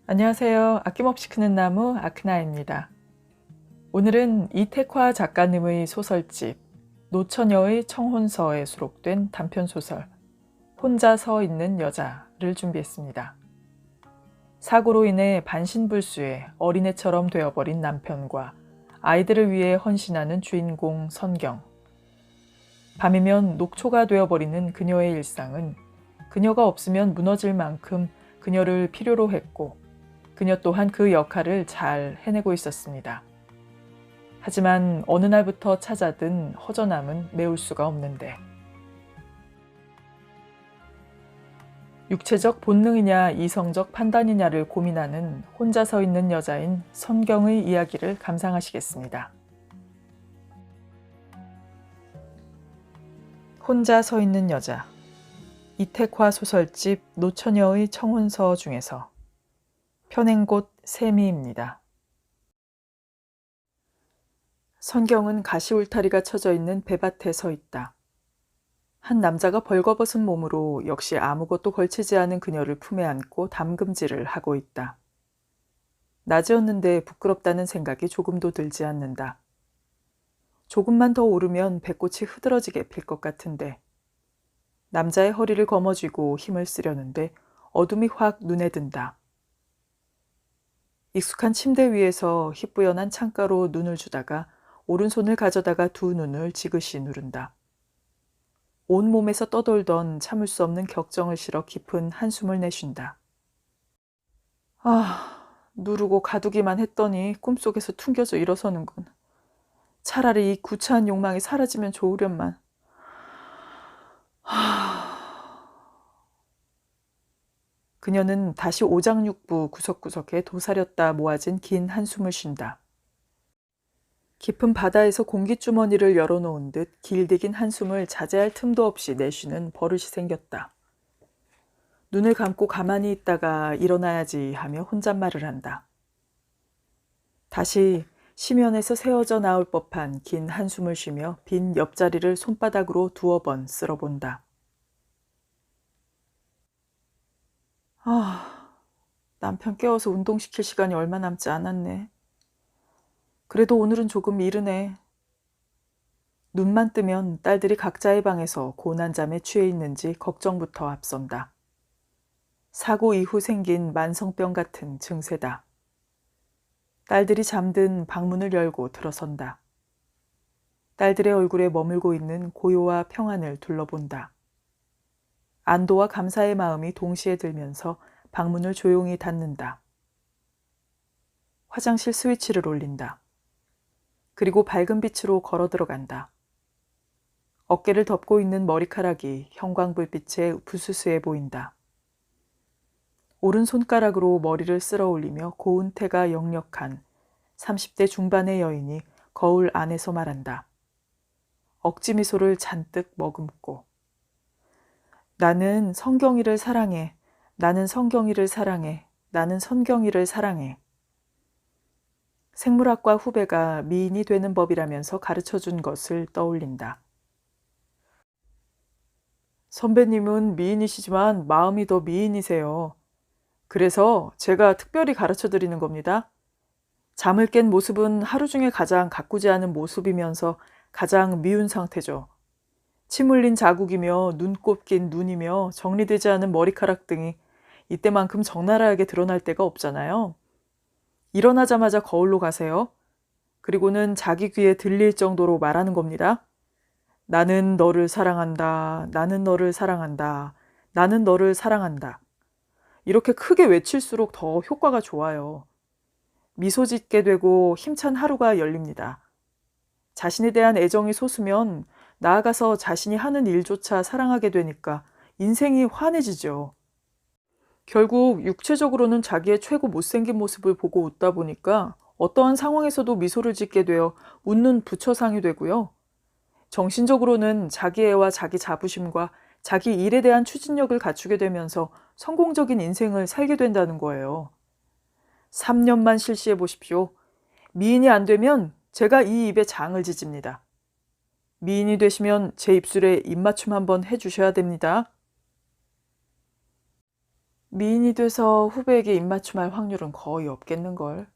안녕하세요. 아낌없이 크는 나무 아크나입니다. 오늘은 이택화 작가님의 소설집 노처녀의 청혼서에 수록된 단편소설 혼자 서 있는 여자를 준비했습니다. 사고로 인해 반신불수의 어린애처럼 되어버린 남편과 아이들을 위해 헌신하는 주인공 선경. 밤이면 녹초가 되어버리는 그녀의 일상은 그녀가 없으면 무너질 만큼 그녀를 필요로 했고 그녀 또한 그 역할을 잘 해내고 있었습니다. 하지만 어느 날부터 찾아든 허전함은 메울 수가 없는데 육체적 본능이냐 이성적 판단이냐를 고민하는 혼자 서 있는 여자인 선경의 이야기를 감상하시겠습니다. 혼자 서 있는 여자, 이택화 소설집 노처녀의 청혼서 중에서 펴낸 곳 세미입니다. 선경은 가시 울타리가 쳐져 있는 배밭에 서 있다. 한 남자가 벌거벗은 몸으로 역시 아무것도 걸치지 않은 그녀를 품에 안고 담금질을 하고 있다. 낮이었는데 부끄럽다는 생각이 조금도 들지 않는다. 조금만 더 오르면 배꼽이 흐드러지게 필 것 같은데 남자의 허리를 거머쥐고 힘을 쓰려는데 어둠이 확 눈에 든다. 익숙한 침대 위에서 희뿌연한 창가로 눈을 주다가 오른손을 가져다가 두 눈을 지그시 누른다. 온몸에서 떠돌던 참을 수 없는 격정을 실어 깊은 한숨을 내쉰다. 누르고 가두기만 했더니 꿈속에서 퉁겨져 일어서는군. 차라리 이 구차한 욕망이 사라지면 좋으련만. 그녀는 다시 오장육부 구석구석에 도사렸다 모아진 긴 한숨을 쉰다. 깊은 바다에서 공기주머니를 열어놓은 듯 길디긴 한숨을 자제할 틈도 없이 내쉬는 버릇이 생겼다. 눈을 감고 가만히 있다가 일어나야지 하며 혼잣말을 한다. 다시 시면에서 새어져 나올 법한 긴 한숨을 쉬며 빈 옆자리를 손바닥으로 두어 번 쓸어본다. 남편 깨워서 운동시킬 시간이 얼마 남지 않았네. 그래도 오늘은 조금 이르네. 눈만 뜨면 딸들이 각자의 방에서 고난잠에 취해 있는지 걱정부터 앞선다. 사고 이후 생긴 만성병 같은 증세다. 딸들이 잠든 방문을 열고 들어선다. 딸들의 얼굴에 머물고 있는 고요와 평안을 둘러본다. 안도와 감사의 마음이 동시에 들면서 방문을 조용히 닫는다. 화장실 스위치를 올린다. 그리고 밝은 빛으로 걸어 들어간다. 어깨를 덮고 있는 머리카락이 형광불빛에 부스스해 보인다. 오른손가락으로 머리를 쓸어 올리며 고운 태가 역력한 30대 중반의 여인이 거울 안에서 말한다. 억지 미소를 잔뜩 머금고. 나는 성경이를 사랑해. 나는 성경이를 사랑해. 나는 선경이를 사랑해. 생물학과 후배가 미인이 되는 법이라면서 가르쳐준 것을 떠올린다. 선배님은 미인이시지만 마음이 더 미인이세요. 그래서 제가 특별히 가르쳐드리는 겁니다. 잠을 깬 모습은 하루 중에 가장 가꾸지 않은 모습이면서 가장 미운 상태죠. 침 흘린 자국이며 눈곱 낀 눈이며 정리되지 않은 머리카락 등이 이때만큼 적나라하게 드러날 때가 없잖아요. 일어나자마자 거울로 가세요. 그리고는 자기 귀에 들릴 정도로 말하는 겁니다. 나는 너를 사랑한다. 나는 너를 사랑한다. 나는 너를 사랑한다. 이렇게 크게 외칠수록 더 효과가 좋아요. 미소 짓게 되고 힘찬 하루가 열립니다. 자신에 대한 애정이 솟으면 나아가서 자신이 하는 일조차 사랑하게 되니까 인생이 환해지죠. 결국 육체적으로는 자기의 최고 못생긴 모습을 보고 웃다 보니까 어떠한 상황에서도 미소를 짓게 되어 웃는 부처상이 되고요. 정신적으로는 자기 애와 자기 자부심과 자기 일에 대한 추진력을 갖추게 되면서 성공적인 인생을 살게 된다는 거예요. 3년만 실시해 보십시오. 미인이 안 되면 제가 이 입에 장을 지집니다. 미인이 되시면 제 입술에 입맞춤 한번 해주셔야 됩니다. 미인이 돼서 후배에게 입맞춤할 확률은 거의 없겠는걸.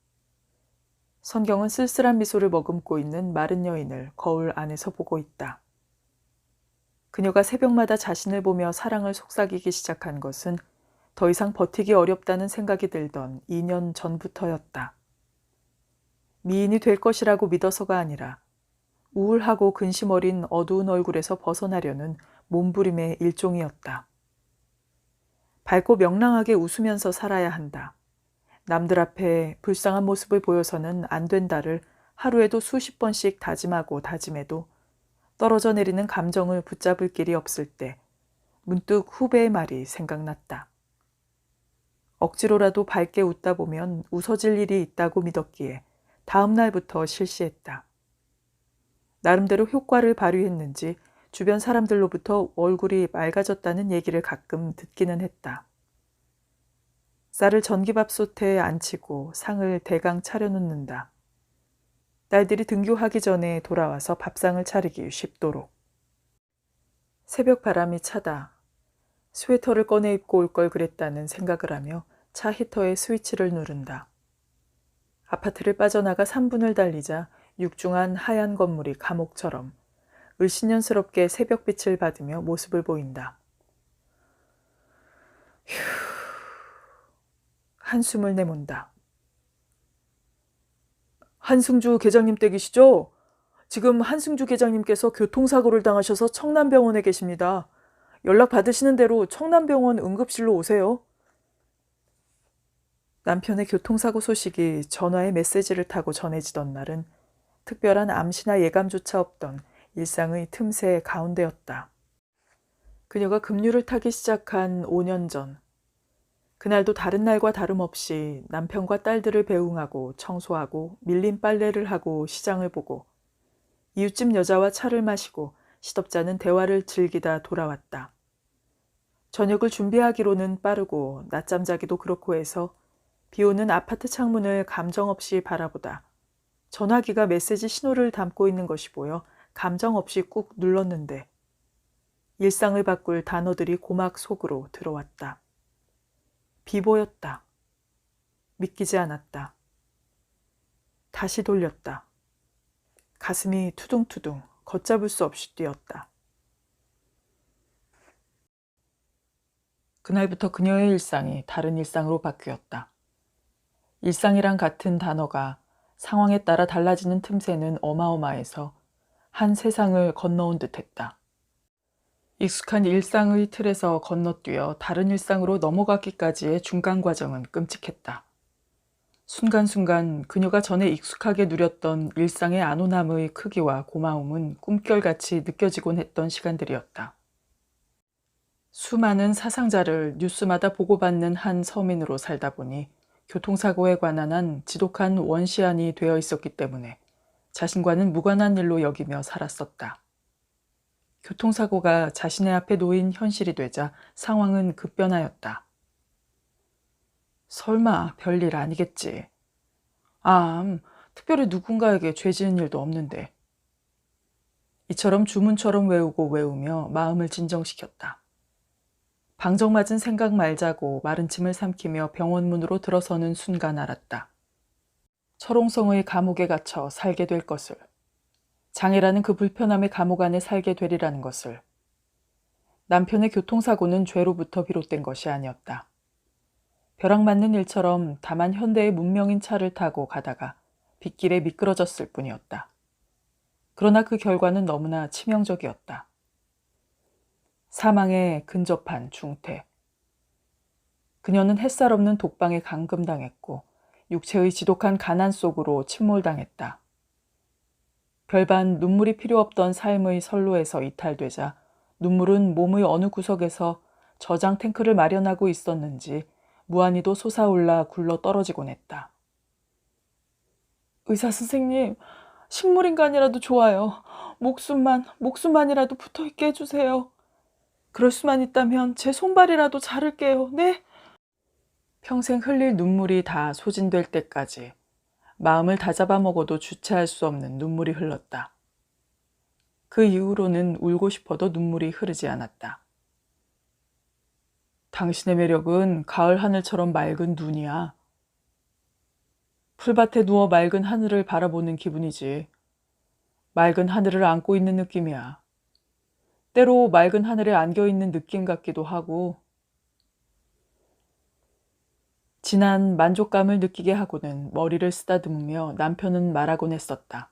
선경은 쓸쓸한 미소를 머금고 있는 마른 여인을 거울 안에서 보고 있다. 그녀가 새벽마다 자신을 보며 사랑을 속삭이기 시작한 것은 더 이상 버티기 어렵다는 생각이 들던 2년 전부터였다. 미인이 될 것이라고 믿어서가 아니라 우울하고 근심 어린 어두운 얼굴에서 벗어나려는 몸부림의 일종이었다. 밝고 명랑하게 웃으면서 살아야 한다. 남들 앞에 불쌍한 모습을 보여서는 안 된다를 하루에도 수십 번씩 다짐하고 다짐해도 떨어져 내리는 감정을 붙잡을 길이 없을 때 문득 후배의 말이 생각났다. 억지로라도 밝게 웃다 보면 웃어질 일이 있다고 믿었기에 다음 날부터 실시했다. 나름대로 효과를 발휘했는지 주변 사람들로부터 얼굴이 맑아졌다는 얘기를 가끔 듣기는 했다. 쌀을 전기밥솥에 안치고 상을 대강 차려놓는다. 딸들이 등교하기 전에 돌아와서 밥상을 차리기 쉽도록. 새벽 바람이 차다. 스웨터를 꺼내 입고 올 걸 그랬다는 생각을 하며 차 히터의 스위치를 누른다. 아파트를 빠져나가 3분을 달리자 육중한 하얀 건물이 감옥처럼 을씨년스럽게 새벽빛을 받으며 모습을 보인다. 휴... 한숨을 내몬다. 한승주 계장님 댁이시죠? 지금 한승주 계장님께서 교통사고를 당하셔서 청남병원에 계십니다. 연락 받으시는 대로 청남병원 응급실로 오세요. 남편의 교통사고 소식이 전화의 메시지를 타고 전해지던 날은 특별한 암시나 예감조차 없던 일상의 틈새 가운데였다. 그녀가 급류를 타기 시작한 5년 전, 그날도 다른 날과 다름없이 남편과 딸들을 배웅하고 청소하고 밀린 빨래를 하고 시장을 보고 이웃집 여자와 차를 마시고 시덥잖은 대화를 즐기다 돌아왔다. 저녁을 준비하기로는 빠르고 낮잠 자기도 그렇고 해서 비오는 아파트 창문을 감정 없이 바라보다 전화기가 메시지 신호를 담고 있는 것이 보여 감정 없이 꾹 눌렀는데 일상을 바꿀 단어들이 고막 속으로 들어왔다. 비보였다. 믿기지 않았다. 다시 돌렸다. 가슴이 투둥투둥 걷잡을 수 없이 뛰었다. 그날부터 그녀의 일상이 다른 일상으로 바뀌었다. 일상이랑 같은 단어가 상황에 따라 달라지는 틈새는 어마어마해서 한 세상을 건너온 듯했다. 익숙한 일상의 틀에서 건너뛰어 다른 일상으로 넘어가기까지의 중간 과정은 끔찍했다. 순간순간 그녀가 전에 익숙하게 누렸던 일상의 안온함의 크기와 고마움은 꿈결같이 느껴지곤 했던 시간들이었다. 수많은 사상자를 뉴스마다 보고받는 한 서민으로 살다 보니 교통사고에 관한 한 지독한 원시안이 되어 있었기 때문에 자신과는 무관한 일로 여기며 살았었다. 교통사고가 자신의 앞에 놓인 현실이 되자 상황은 급변하였다. 설마 별일 아니겠지. 특별히 누군가에게 죄 지은 일도 없는데. 이처럼 주문처럼 외우고 외우며 마음을 진정시켰다. 방정맞은 생각 말자고 마른 침을 삼키며 병원 문으로 들어서는 순간 알았다. 철옹성의 감옥에 갇혀 살게 될 것을. 장애라는 그 불편함의 감옥 안에 살게 되리라는 것을. 남편의 교통사고는 죄로부터 비롯된 것이 아니었다. 벼락 맞는 일처럼 다만 현대의 문명인 차를 타고 가다가 빗길에 미끄러졌을 뿐이었다. 그러나 그 결과는 너무나 치명적이었다. 사망에 근접한 중태. 그녀는 햇살 없는 독방에 감금당했고 육체의 지독한 가난 속으로 침몰당했다. 별반 눈물이 필요 없던 삶의 선로에서 이탈되자 눈물은 몸의 어느 구석에서 저장 탱크를 마련하고 있었는지 무한히도 솟아올라 굴러 떨어지곤 했다. 의사 선생님, 식물인간이라도 좋아요. 목숨만이라도 붙어있게 해주세요. 그럴 수만 있다면 제 손발이라도 자를게요. 네? 평생 흘릴 눈물이 다 소진될 때까지 마음을 다잡아 먹어도 주체할 수 없는 눈물이 흘렀다. 그 이후로는 울고 싶어도 눈물이 흐르지 않았다. 당신의 매력은 가을 하늘처럼 맑은 눈이야. 풀밭에 누워 맑은 하늘을 바라보는 기분이지. 맑은 하늘을 안고 있는 느낌이야. 때로 맑은 하늘에 안겨있는 느낌 같기도 하고. 진한 만족감을 느끼게 하고는 머리를 쓰다듬으며 남편은 말하곤 했었다.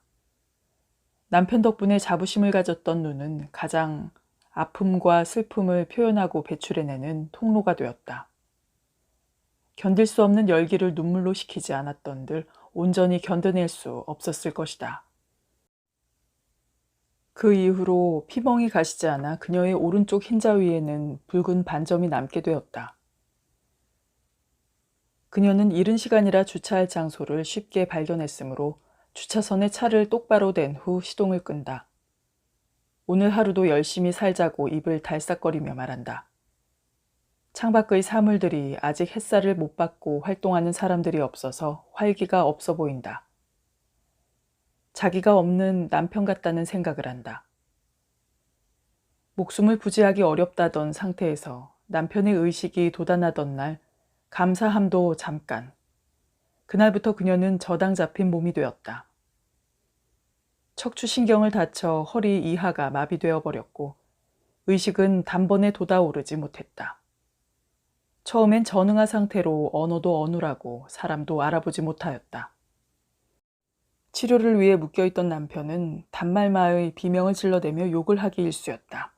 남편 덕분에 자부심을 가졌던 눈은 가장 아픔과 슬픔을 표현하고 배출해내는 통로가 되었다. 견딜 수 없는 열기를 눈물로 식히지 않았던들 온전히 견뎌낼 수 없었을 것이다. 그 이후로 피멍이 가시지 않아 그녀의 오른쪽 흰자 위에는 붉은 반점이 남게 되었다. 그녀는 이른 시간이라 주차할 장소를 쉽게 발견했으므로 주차선에 차를 똑바로 댄 후 시동을 끈다. 오늘 하루도 열심히 살자고 입을 달싹거리며 말한다. 창밖의 사물들이 아직 햇살을 못 받고 활동하는 사람들이 없어서 활기가 없어 보인다. 자기가 없는 남편 같다는 생각을 한다. 목숨을 부지하기 어렵다던 상태에서 남편의 의식이 돋아나던 날 감사함도 잠깐. 그날부터 그녀는 저당 잡힌 몸이 되었다. 척추신경을 다쳐 허리 이하가 마비되어 버렸고 의식은 단번에 돋아오르지 못했다. 처음엔 전응아 상태로 언어도 어눌하고 사람도 알아보지 못하였다. 치료를 위해 묶여있던 남편은 단말마의 비명을 질러대며 욕을 하기 일쑤였다.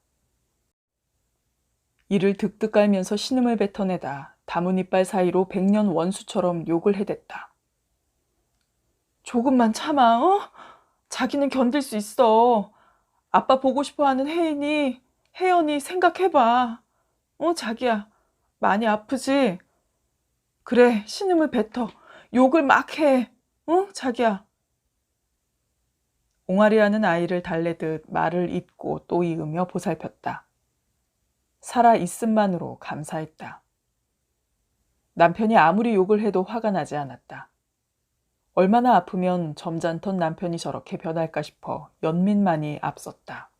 이를 득득 깔면서 신음을 뱉어내다 다문 이빨 사이로 백년 원수처럼 욕을 해댔다. 조금만 참아, 어? 자기는 견딜 수 있어. 아빠 보고 싶어하는 혜연이 생각해봐. 자기야, 많이 아프지? 그래, 신음을 뱉어. 욕을 막 해. 자기야. 옹알이하는 아이를 달래듯 말을 잇고 또 이으며 보살폈다. 살아 있음만으로 감사했다. 남편이 아무리 욕을 해도 화가 나지 않았다. 얼마나 아프면 점잖던 남편이 저렇게 변할까 싶어 연민만이 앞섰다.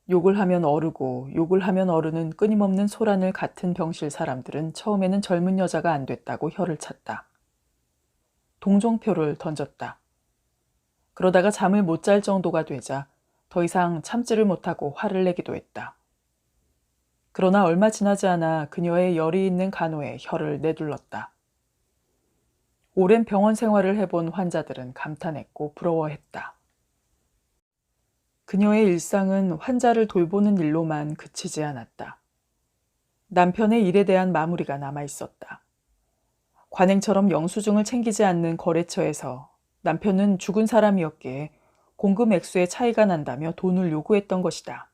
욕을 하면 어르고 욕을 하면 어르는 끊임없는 소란을 같은 병실 사람들은 처음에는 젊은 여자가 안 됐다고 혀를 찼다. 동정표를 던졌다. 그러다가 잠을 못 잘 정도가 되자 더 이상 참지를 못하고 화를 내기도 했다. 그러나 얼마 지나지 않아 그녀의 열이 있는 간호에 혀를 내둘렀다. 오랜 병원 생활을 해본 환자들은 감탄했고 부러워했다. 그녀의 일상은 환자를 돌보는 일로만 그치지 않았다. 남편의 일에 대한 마무리가 남아있었다. 관행처럼 영수증을 챙기지 않는 거래처에서 남편은 죽은 사람이었기에 공금 액수에 차이가 난다며 돈을 요구했던 것이다.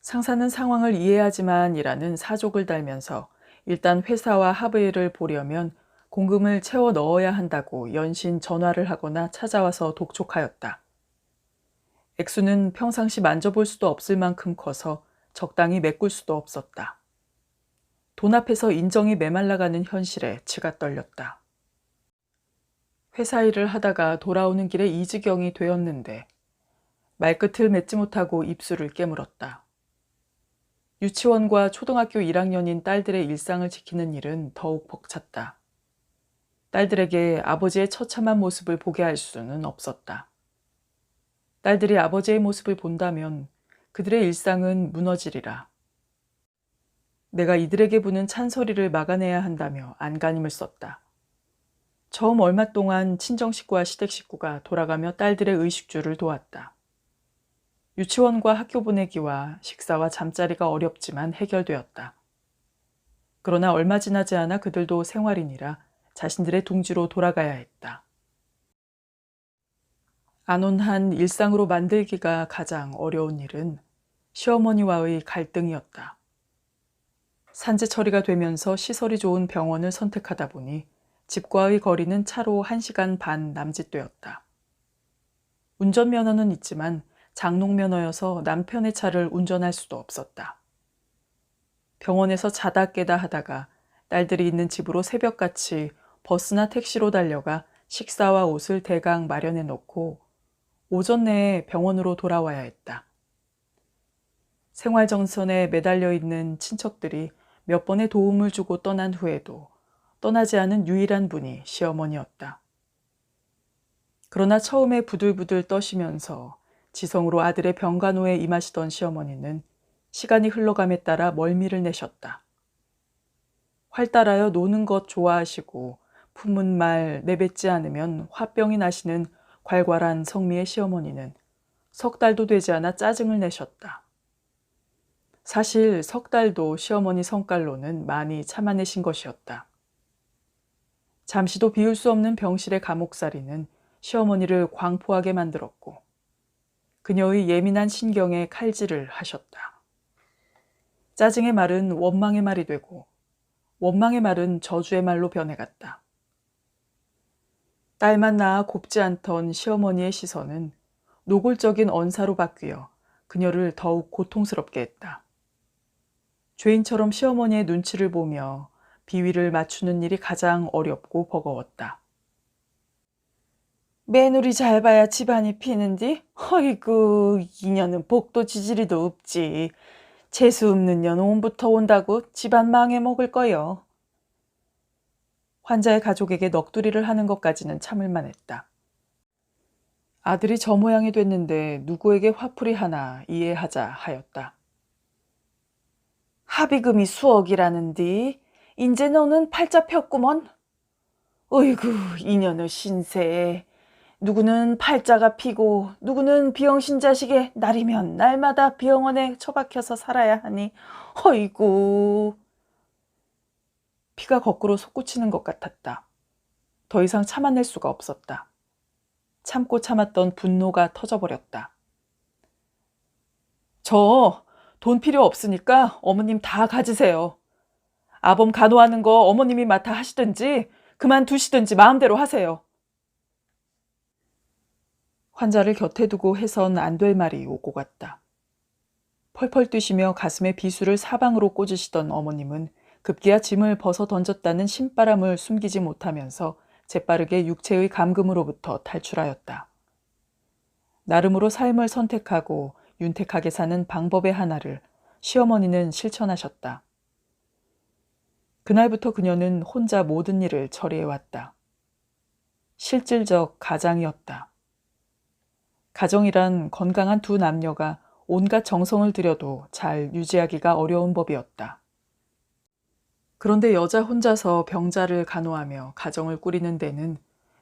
상사는 상황을 이해하지만이라는 사족을 달면서 일단 회사와 합의를 보려면 공금을 채워 넣어야 한다고 연신 전화를 하거나 찾아와서 독촉하였다. 액수는 평상시 만져볼 수도 없을 만큼 커서 적당히 메꿀 수도 없었다. 돈 앞에서 인정이 메말라가는 현실에 치가 떨렸다. 회사 일을 하다가 돌아오는 길에 이 지경이 되었는데 말끝을 맺지 못하고 입술을 깨물었다. 유치원과 초등학교 1학년인 딸들의 일상을 지키는 일은 더욱 벅찼다. 딸들에게 아버지의 처참한 모습을 보게 할 수는 없었다. 딸들이 아버지의 모습을 본다면 그들의 일상은 무너지리라. 내가 이들에게 부는 찬소리를 막아내야 한다며 안간힘을 썼다. 처음 얼마 동안 친정식구와 시댁식구가 돌아가며 딸들의 의식주를 도왔다. 유치원과 학교 보내기와 식사와 잠자리가 어렵지만 해결되었다. 그러나 얼마 지나지 않아 그들도 생활인이라 자신들의 둥지로 돌아가야 했다. 안온한 일상으로 만들기가 가장 어려운 일은 시어머니와의 갈등이었다. 산재 처리가 되면서 시설이 좋은 병원을 선택하다 보니 집과의 거리는 차로 1시간 반 남짓되었다. 운전면허는 있지만 장롱면허여서 남편의 차를 운전할 수도 없었다. 병원에서 자다 깨다 하다가 딸들이 있는 집으로 새벽같이 버스나 택시로 달려가 식사와 옷을 대강 마련해 놓고 오전 내에 병원으로 돌아와야 했다. 생활정선에 매달려 있는 친척들이 몇 번의 도움을 주고 떠난 후에도 떠나지 않은 유일한 분이 시어머니였다. 그러나 처음에 부들부들 떠시면서 지성으로 아들의 병간호에 임하시던 시어머니는 시간이 흘러감에 따라 멀미를 내셨다. 활달하여 노는 것 좋아하시고 품은 말 내뱉지 않으면 화병이 나시는 괄괄한 성미의 시어머니는 석 달도 되지 않아 짜증을 내셨다. 사실 석 달도 시어머니 성깔로는 많이 참아내신 것이었다. 잠시도 비울 수 없는 병실의 감옥살이는 시어머니를 광포하게 만들었고 그녀의 예민한 신경에 칼질을 하셨다. 짜증의 말은 원망의 말이 되고 원망의 말은 저주의 말로 변해갔다. 딸만 낳아 곱지 않던 시어머니의 시선은 노골적인 언사로 바뀌어 그녀를 더욱 고통스럽게 했다. 죄인처럼 시어머니의 눈치를 보며 비위를 맞추는 일이 가장 어렵고 버거웠다. 며느리 잘 봐야 집안이 피는디? 허이구, 이년은 복도 지지리도 없지. 재수 없는 년 온부터 온다고 집안 망해 먹을 거요. 환자의 가족에게 넋두리를 하는 것까지는 참을만 했다. 아들이 저 모양이 됐는데 누구에게 화풀이 하나 이해하자 하였다. 합의금이 수억이라는디 인제 너는 팔자 폈구먼. 어이구, 이년의 신세. 누구는 팔자가 피고 누구는 비영신 자식에 날이면 날마다 병원에 처박혀서 살아야 하니 어이구. 피가 거꾸로 솟구치는 것 같았다. 더 이상 참아낼 수가 없었다. 참고 참았던 분노가 터져버렸다. 저 돈 필요 없으니까 어머님 다 가지세요. 아범 간호하는 거 어머님이 맡아 하시든지 그만두시든지 마음대로 하세요. 환자를 곁에 두고 해선 안 될 말이 오고 갔다. 펄펄 뛰시며 가슴에 비수를 사방으로 꽂으시던 어머님은 급기야 짐을 벗어 던졌다는 신바람을 숨기지 못하면서 재빠르게 육체의 감금으로부터 탈출하였다. 나름으로 삶을 선택하고 윤택하게 사는 방법의 하나를 시어머니는 실천하셨다. 그날부터 그녀는 혼자 모든 일을 처리해왔다. 실질적 가장이었다. 가정이란 건강한 두 남녀가 온갖 정성을 들여도 잘 유지하기가 어려운 법이었다. 그런데 여자 혼자서 병자를 간호하며 가정을 꾸리는 데는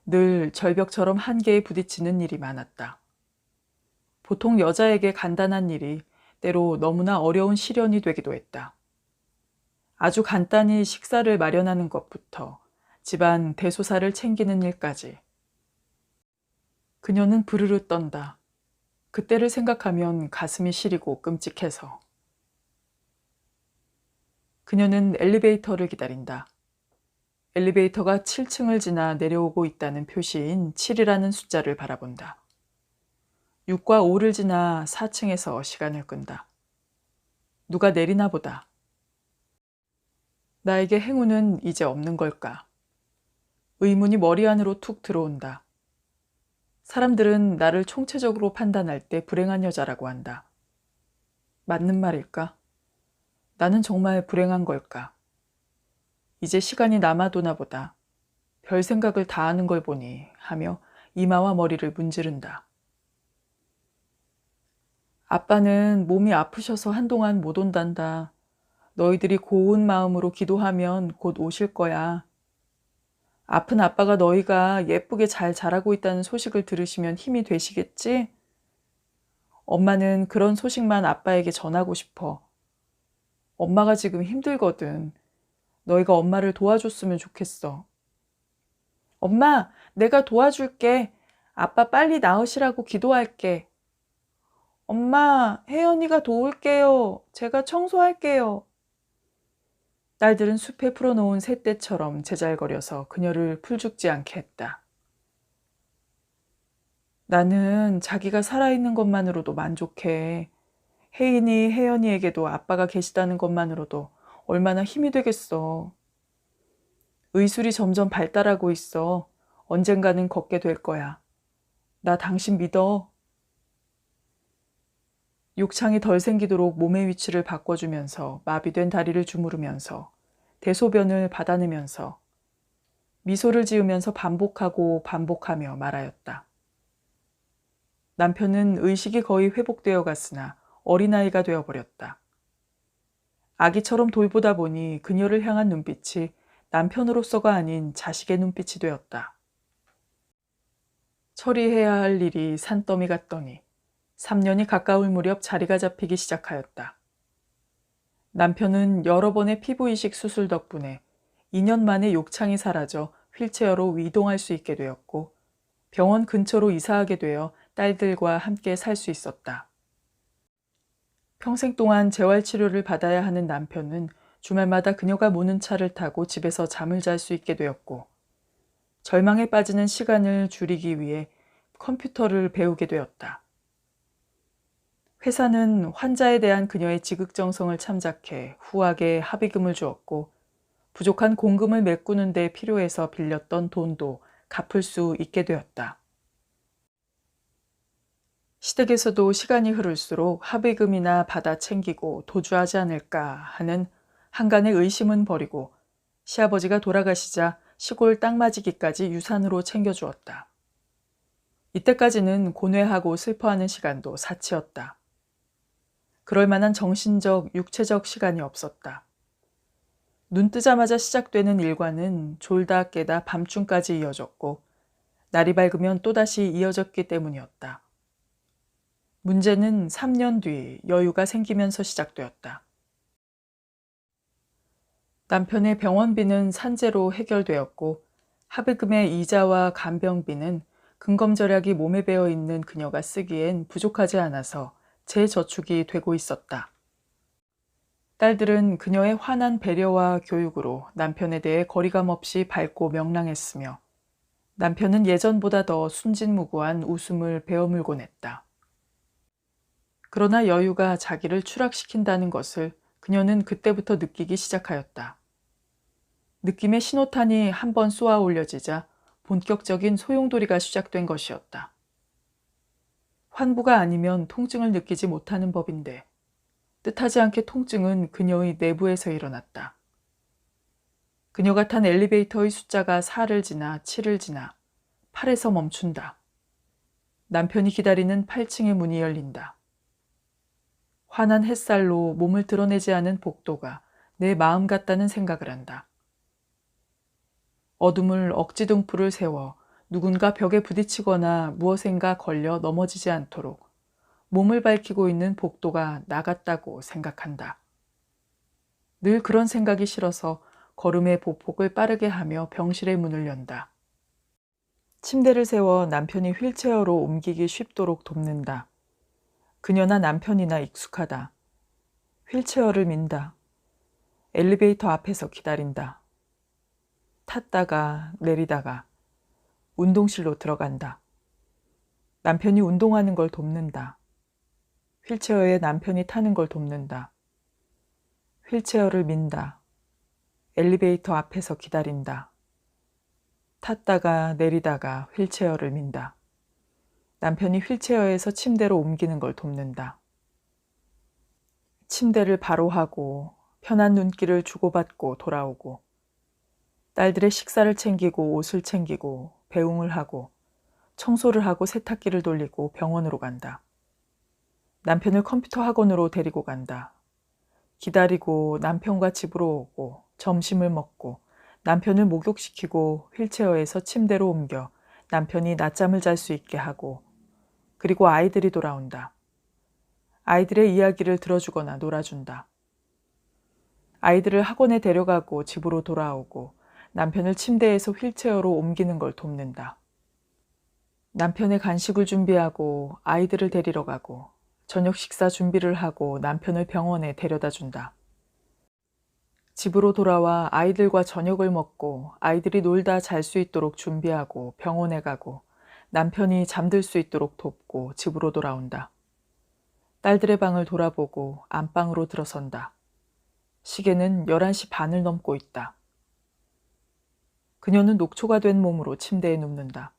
늘 절벽처럼 한계에 부딪히는 일이 많았다. 보통 여자에게 간단한 일이 때로 너무나 어려운 시련이 되기도 했다. 아주 간단히 식사를 마련하는 것부터 집안 대소사를 챙기는 일까지. 그녀는 부르르 떤다. 그때를 생각하면 가슴이 시리고 끔찍해서. 그녀는 엘리베이터를 기다린다. 엘리베이터가 7층을 지나 내려오고 있다는 표시인 7이라는 숫자를 바라본다. 6과 5를 지나 4층에서 시간을 끈다. 누가 내리나 보다. 나에게 행운은 이제 없는 걸까? 의문이 머리 안으로 툭 들어온다. 사람들은 나를 총체적으로 판단할 때 불행한 여자라고 한다. 맞는 말일까? 나는 정말 불행한 걸까? 이제 시간이 남아도나 보다. 별 생각을 다 하는 걸 보니 하며 이마와 머리를 문지른다. 아빠는 몸이 아프셔서 한동안 못 온단다. 너희들이 고운 마음으로 기도하면 곧 오실 거야. 아픈 아빠가 너희가 예쁘게 잘 자라고 있다는 소식을 들으시면 힘이 되시겠지? 엄마는 그런 소식만 아빠에게 전하고 싶어. 엄마가 지금 힘들거든. 너희가 엄마를 도와줬으면 좋겠어. 엄마, 내가 도와줄게. 아빠 빨리 나으시라고 기도할게. 엄마, 혜연이가 도울게요. 제가 청소할게요. 딸들은 숲에 풀어놓은 새떼처럼 제잘거려서 그녀를 풀죽지 않게 했다. 나는 자기가 살아있는 것만으로도 만족해. 혜인이 혜연이에게도 아빠가 계시다는 것만으로도 얼마나 힘이 되겠어. 의술이 점점 발달하고 있어. 언젠가는 걷게 될 거야. 나 당신 믿어. 욕창이 덜 생기도록 몸의 위치를 바꿔주면서 마비된 다리를 주무르면서 대소변을 받아내면서 미소를 지으면서 반복하고 반복하며 말하였다. 남편은 의식이 거의 회복되어 갔으나 어린아이가 되어버렸다. 아기처럼 돌보다 보니 그녀를 향한 눈빛이 남편으로서가 아닌 자식의 눈빛이 되었다. 처리해야 할 일이 산더미 같더니 3년이 가까울 무렵 자리가 잡히기 시작하였다. 남편은 여러 번의 피부이식 수술 덕분에 2년 만에 욕창이 사라져 휠체어로 이동할 수 있게 되었고 병원 근처로 이사하게 되어 딸들과 함께 살 수 있었다. 평생 동안 재활치료를 받아야 하는 남편은 주말마다 그녀가 모는 차를 타고 집에서 잠을 잘 수 있게 되었고 절망에 빠지는 시간을 줄이기 위해 컴퓨터를 배우게 되었다. 회사는 환자에 대한 그녀의 지극정성을 참작해 후하게 합의금을 주었고 부족한 공금을 메꾸는 데 필요해서 빌렸던 돈도 갚을 수 있게 되었다. 시댁에서도 시간이 흐를수록 합의금이나 받아 챙기고 도주하지 않을까 하는 한간의 의심은 버리고 시아버지가 돌아가시자 시골 땅맞이기까지 유산으로 챙겨주었다. 이때까지는 고뇌하고 슬퍼하는 시간도 사치였다. 그럴 만한 정신적, 육체적 시간이 없었다. 눈 뜨자마자 시작되는 일과는 졸다 깨다 밤중까지 이어졌고 날이 밝으면 또다시 이어졌기 때문이었다. 문제는 3년 뒤 여유가 생기면서 시작되었다. 남편의 병원비는 산재로 해결되었고 합의금의 이자와 간병비는 근검절약이 몸에 배어 있는 그녀가 쓰기엔 부족하지 않아서 재저축이 되고 있었다. 딸들은 그녀의 환한 배려와 교육으로 남편에 대해 거리감 없이 밝고 명랑했으며 남편은 예전보다 더 순진무구한 웃음을 베어물곤 했다. 그러나 여유가 자기를 추락시킨다는 것을 그녀는 그때부터 느끼기 시작하였다. 느낌의 신호탄이 한번 쏘아 올려지자 본격적인 소용돌이가 시작된 것이었다. 환부가 아니면 통증을 느끼지 못하는 법인데 뜻하지 않게 통증은 그녀의 내부에서 일어났다. 그녀가 탄 엘리베이터의 숫자가 4를 지나 7을 지나 8에서 멈춘다. 남편이 기다리는 8층의 문이 열린다. 환한 햇살로 몸을 드러내지 않은 복도가 내 마음 같다는 생각을 한다. 어둠을 억지등불을 세워 누군가 벽에 부딪히거나 무엇인가 걸려 넘어지지 않도록 몸을 밝히고 있는 복도가 나 같다고 생각한다. 늘 그런 생각이 싫어서 걸음의 보폭을 빠르게 하며 병실의 문을 연다. 침대를 세워 남편이 휠체어로 옮기기 쉽도록 돕는다. 그녀나 남편이나 익숙하다. 휠체어를 민다. 엘리베이터 앞에서 기다린다. 탔다가 내리다가 운동실로 들어간다. 남편이 운동하는 걸 돕는다. 휠체어에 남편이 타는 걸 돕는다. 휠체어를 민다. 엘리베이터 앞에서 기다린다. 탔다가 내리다가 휠체어를 민다. 남편이 휠체어에서 침대로 옮기는 걸 돕는다. 침대를 바로 하고 편한 눈길을 주고받고 돌아오고 딸들의 식사를 챙기고 옷을 챙기고 배웅을 하고 청소를 하고 세탁기를 돌리고 병원으로 간다. 남편을 컴퓨터 학원으로 데리고 간다. 기다리고 남편과 집으로 오고 점심을 먹고 남편을 목욕시키고 휠체어에서 침대로 옮겨 남편이 낮잠을 잘 수 있게 하고 그리고 아이들이 돌아온다. 아이들의 이야기를 들어주거나 놀아준다. 아이들을 학원에 데려가고 집으로 돌아오고 남편을 침대에서 휠체어로 옮기는 걸 돕는다. 남편의 간식을 준비하고 아이들을 데리러 가고 저녁 식사 준비를 하고 남편을 병원에 데려다 준다. 집으로 돌아와 아이들과 저녁을 먹고 아이들이 놀다 잘 수 있도록 준비하고 병원에 가고 남편이 잠들 수 있도록 돕고 집으로 돌아온다. 딸들의 방을 돌아보고 안방으로 들어선다. 시계는 11시 반을 넘고 있다. 그녀는 녹초가 된 몸으로 침대에 눕는다.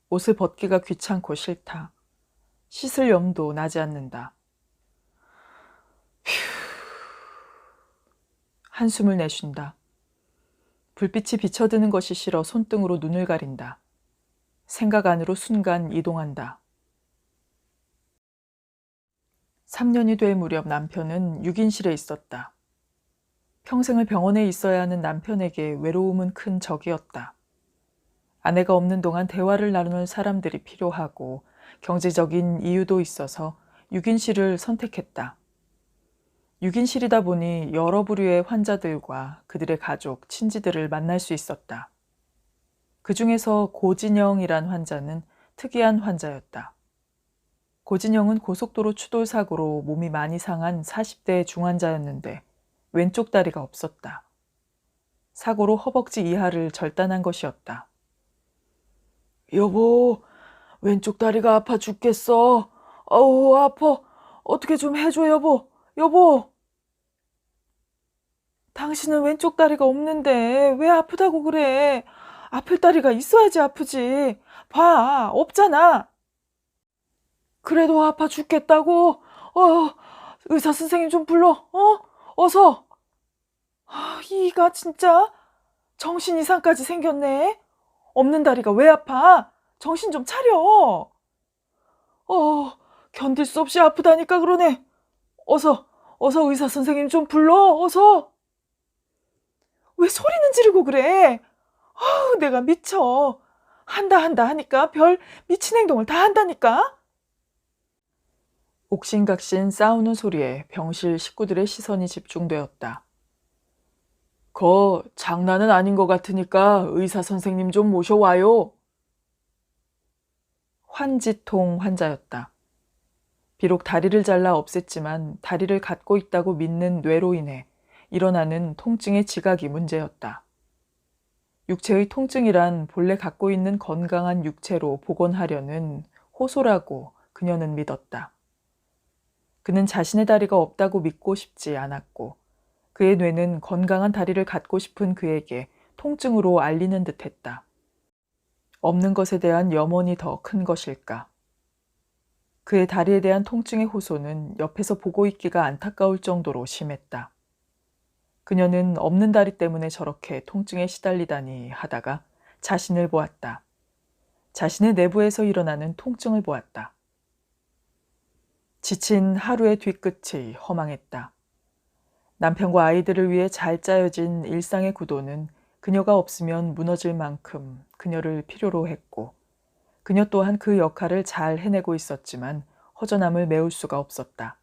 옷을 벗기가 귀찮고 싫다. 씻을 염도 나지 않는다. 한숨을 내쉰다. 불빛이 비쳐드는 것이 싫어 손등으로 눈을 가린다. 생각 안으로 순간 이동한다. 3년이 될 무렵 남편은 6인실에 있었다. 평생을 병원에 있어야 하는 남편에게 외로움은 큰 적이었다. 아내가 없는 동안 대화를 나눌 사람들이 필요하고 경제적인 이유도 있어서 6인실을 선택했다. 6인실이다 보니 여러 부류의 환자들과 그들의 가족, 친지들을 만날 수 있었다. 그 중에서 고진영이란 환자는 특이한 환자였다. 고진영은 고속도로 추돌 사고로 몸이 많이 상한 40대 중환자였는데 왼쪽 다리가 없었다. 사고로 허벅지 이하를 절단한 것이었다. 여보, 왼쪽 다리가 아파 죽겠어. 어우, 아파. 어떻게 좀 해줘, 여보. 여보. 당신은 왼쪽 다리가 없는데 왜 아프다고 그래? 아플 다리가 있어야지 아프지. 봐, 없잖아. 그래도 아파 죽겠다고? 의사 선생님 좀 불러. 어서. 이가 진짜 정신 이상까지 생겼네. 없는 다리가 왜 아파? 정신 좀 차려. 견딜 수 없이 아프다니까 그러네. 어서 의사 선생님 좀 불러. 어서. 왜 소리는 지르고 그래? 내가 미쳐. 한다 하니까 별 미친 행동을 다 한다니까. 옥신각신 싸우는 소리에 병실 식구들의 시선이 집중되었다. 장난은 아닌 것 같으니까 의사 선생님 좀 모셔와요. 환지통 환자였다. 비록 다리를 잘라 없앴지만 다리를 갖고 있다고 믿는 뇌로 인해 일어나는 통증의 지각이 문제였다. 육체의 통증이란 본래 갖고 있는 건강한 육체로 복원하려는 호소라고 그녀는 믿었다. 그는 자신의 다리가 없다고 믿고 싶지 않았고 그의 뇌는 건강한 다리를 갖고 싶은 그에게 통증으로 알리는 듯했다. 없는 것에 대한 염원이 더 큰 것일까? 그의 다리에 대한 통증의 호소는 옆에서 보고 있기가 안타까울 정도로 심했다. 그녀는 없는 다리 때문에 저렇게 통증에 시달리다니 하다가 자신을 보았다. 자신의 내부에서 일어나는 통증을 보았다. 지친 하루의 뒤끝이 허망했다. 남편과 아이들을 위해 잘 짜여진 일상의 구도는 그녀가 없으면 무너질 만큼 그녀를 필요로 했고 그녀 또한 그 역할을 잘 해내고 있었지만 허전함을 메울 수가 없었다.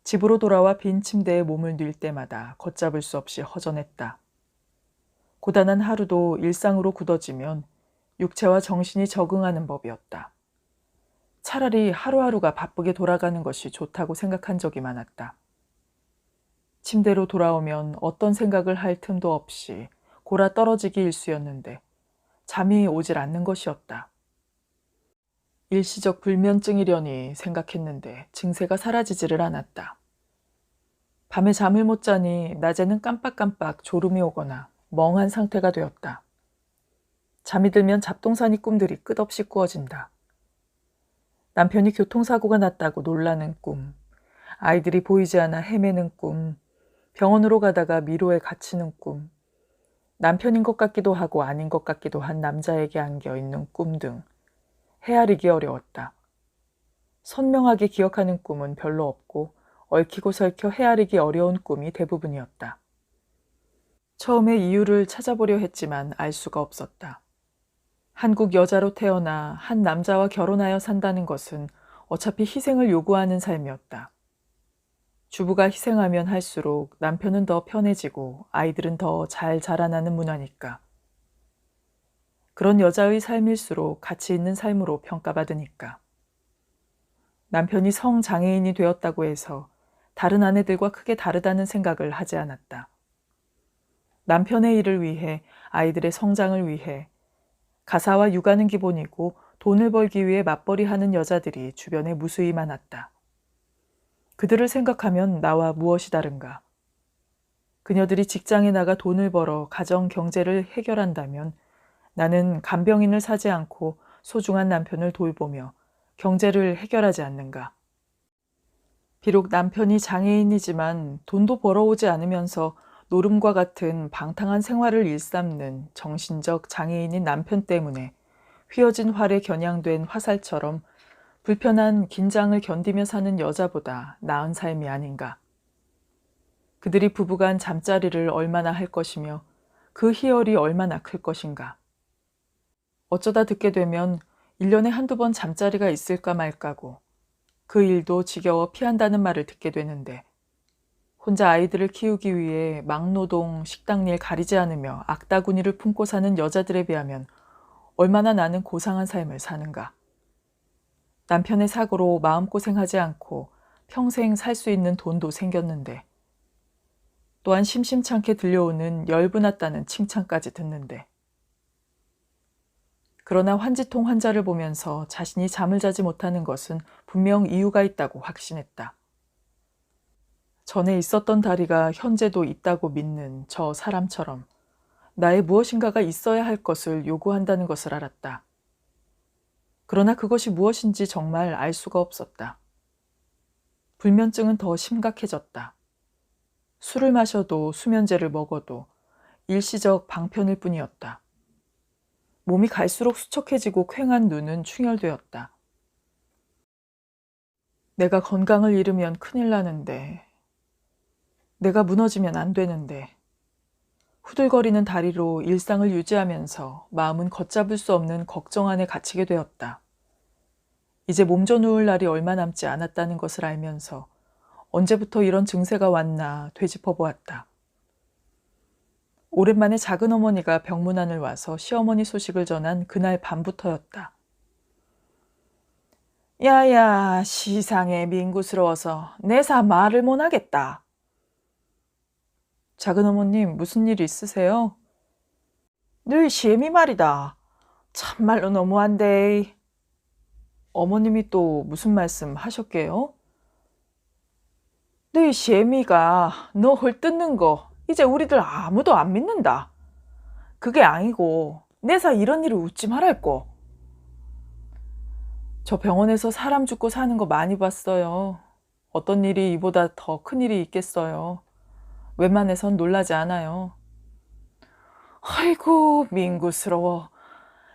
집으로 돌아와 빈 침대에 몸을 띨 때마다 걷잡을 수 없이 허전했다. 고단한 하루도 일상으로 굳어지면 육체와 정신이 적응하는 법이었다. 차라리 하루하루가 바쁘게 돌아가는 것이 좋다고 생각한 적이 많았다. 침대로 돌아오면 어떤 생각을 할 틈도 없이 골아 떨어지기 일쑤였는데 잠이 오질 않는 것이었다. 일시적 불면증이려니 생각했는데 증세가 사라지지를 않았다. 밤에 잠을 못 자니 낮에는 깜빡깜빡 졸음이 오거나 멍한 상태가 되었다. 잠이 들면 잡동사니 꿈들이 끝없이 꾸어진다. 남편이 교통사고가 났다고 놀라는 꿈, 아이들이 보이지 않아 헤매는 꿈, 병원으로 가다가 미로에 갇히는 꿈, 남편인 것 같기도 하고 아닌 것 같기도 한 남자에게 안겨있는 꿈 등 헤아리기 어려웠다. 선명하게 기억하는 꿈은 별로 없고 얽히고 설켜 헤아리기 어려운 꿈이 대부분이었다. 처음에 이유를 찾아보려 했지만 알 수가 없었다. 한국 여자로 태어나 한 남자와 결혼하여 산다는 것은 어차피 희생을 요구하는 삶이었다. 주부가 희생하면 할수록 남편은 더 편해지고 아이들은 더 잘 자라나는 문화니까. 그런 여자의 삶일수록 가치 있는 삶으로 평가받으니까. 남편이 성장애인이 되었다고 해서 다른 아내들과 크게 다르다는 생각을 하지 않았다. 남편의 일을 위해, 아이들의 성장을 위해, 가사와 육아는 기본이고 돈을 벌기 위해 맞벌이하는 여자들이 주변에 무수히 많았다. 그들을 생각하면 나와 무엇이 다른가? 그녀들이 직장에 나가 돈을 벌어 가정 경제를 해결한다면 나는 간병인을 사지 않고 소중한 남편을 돌보며 경제를 해결하지 않는가? 비록 남편이 장애인이지만 돈도 벌어오지 않으면서 노름과 같은 방탕한 생활을 일삼는 정신적 장애인인 남편 때문에 휘어진 활에 겨냥된 화살처럼 불편한 긴장을 견디며 사는 여자보다 나은 삶이 아닌가. 그들이 부부간 잠자리를 얼마나 할 것이며 그 희열이 얼마나 클 것인가. 어쩌다 듣게 되면 1년에 한두 번 잠자리가 있을까 말까고 그 일도 지겨워 피한다는 말을 듣게 되는데 혼자 아이들을 키우기 위해 막노동, 식당 일 가리지 않으며 악다구니를 품고 사는 여자들에 비하면 얼마나 나는 고상한 삶을 사는가. 남편의 사고로 마음고생하지 않고 평생 살 수 있는 돈도 생겼는데 또한 심심찮게 들려오는 열분났다는 칭찬까지 듣는데 그러나 환지통 환자를 보면서 자신이 잠을 자지 못하는 것은 분명 이유가 있다고 확신했다. 전에 있었던 다리가 현재도 있다고 믿는 저 사람처럼 나의 무엇인가가 있어야 할 것을 요구한다는 것을 알았다. 그러나 그것이 무엇인지 정말 알 수가 없었다. 불면증은 더 심각해졌다. 술을 마셔도 수면제를 먹어도 일시적 방편일 뿐이었다. 몸이 갈수록 수척해지고 퀭한 눈은 충혈되었다. 내가 건강을 잃으면 큰일 나는데, 내가 무너지면 안 되는데, 후들거리는 다리로 일상을 유지하면서 마음은 걷잡을 수 없는 걱정 안에 갇히게 되었다. 이제 몸져 누울 날이 얼마 남지 않았다는 것을 알면서 언제부터 이런 증세가 왔나 되짚어 보았다. 오랜만에 작은 어머니가 병문안을 와서 시어머니 소식을 전한 그날 밤부터였다. 야야, 시상에 민구스러워서 내사 말을 못하겠다. 작은 어머님, 무슨 일 있으세요? 너희 시애미 말이다. 참말로 너무한데. 어머님이 또 무슨 말씀 하셨게요? 너희 시애미가 너 헐뜯는 거 이제 우리들 아무도 안 믿는다. 그게 아니고 내사 이런 일을 웃지 말랄꼬. 저 병원에서 사람 죽고 사는 거 많이 봤어요. 어떤 일이 이보다 더 큰 일이 있겠어요. 웬만해선 놀라지 않아요. 아이고 민구스러워.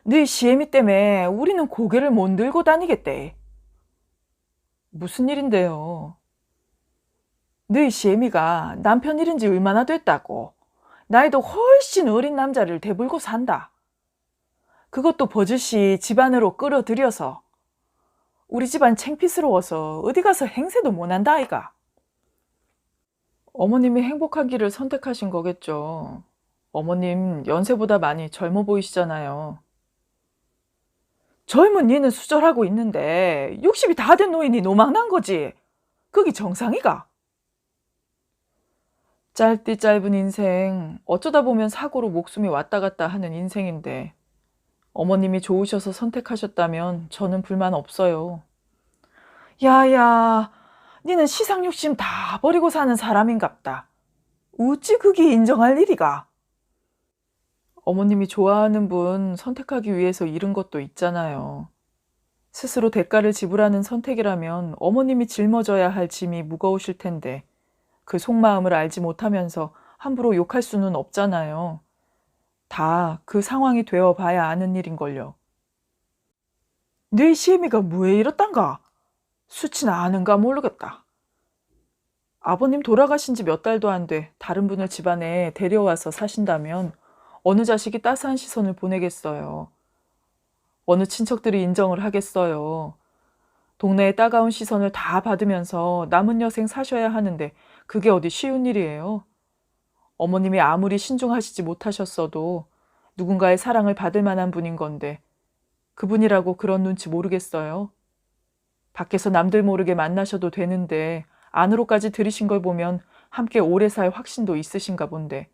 너희 시애미 때문에 우리는 고개를 못 들고 다니겠대. 무슨 일인데요? 너희 시애미가 남편 잃은 지 얼마나 됐다고. 나이도 훨씬 어린 남자를 대불고 산다. 그것도 버젓이 집안으로 끌어들여서 우리 집안 창피스러워서 어디 가서 행세도 못한다 아이가. 어머님이 행복한 길을 선택하신 거겠죠. 어머님 연세보다 많이 젊어 보이시잖아요. 젊은 니는 수절하고 있는데 60이 다 된 노인이 노망난 거지. 그게 정상이가? 짧디 짧은 인생, 어쩌다 보면 사고로 목숨이 왔다 갔다 하는 인생인데 어머님이 좋으셔서 선택하셨다면 저는 불만 없어요. 야야, 니는 시상 욕심 다 버리고 사는 사람인갑다. 어찌 그게 인정할 일이가? 어머님이 좋아하는 분 선택하기 위해서 잃은 것도 있잖아요. 스스로 대가를 지불하는 선택이라면 어머님이 짊어져야 할 짐이 무거우실 텐데 그 속마음을 알지 못하면서 함부로 욕할 수는 없잖아요. 다 그 상황이 되어 봐야 아는 일인걸요. 너희 시애미가 뭐에 이렇단가? 수치나 아는가 모르겠다. 아버님 돌아가신 지 몇 달도 안 돼 다른 분을 집안에 데려와서 사신다면 어느 자식이 따스한 시선을 보내겠어요. 어느 친척들이 인정을 하겠어요. 동네의 따가운 시선을 다 받으면서 남은 여생 사셔야 하는데 그게 어디 쉬운 일이에요. 어머님이 아무리 신중하시지 못하셨어도 누군가의 사랑을 받을 만한 분인 건데 그분이라고 그런 눈치 모르겠어요. 밖에서 남들 모르게 만나셔도 되는데 안으로까지 들이신 걸 보면 함께 오래 살 확신도 있으신가 본데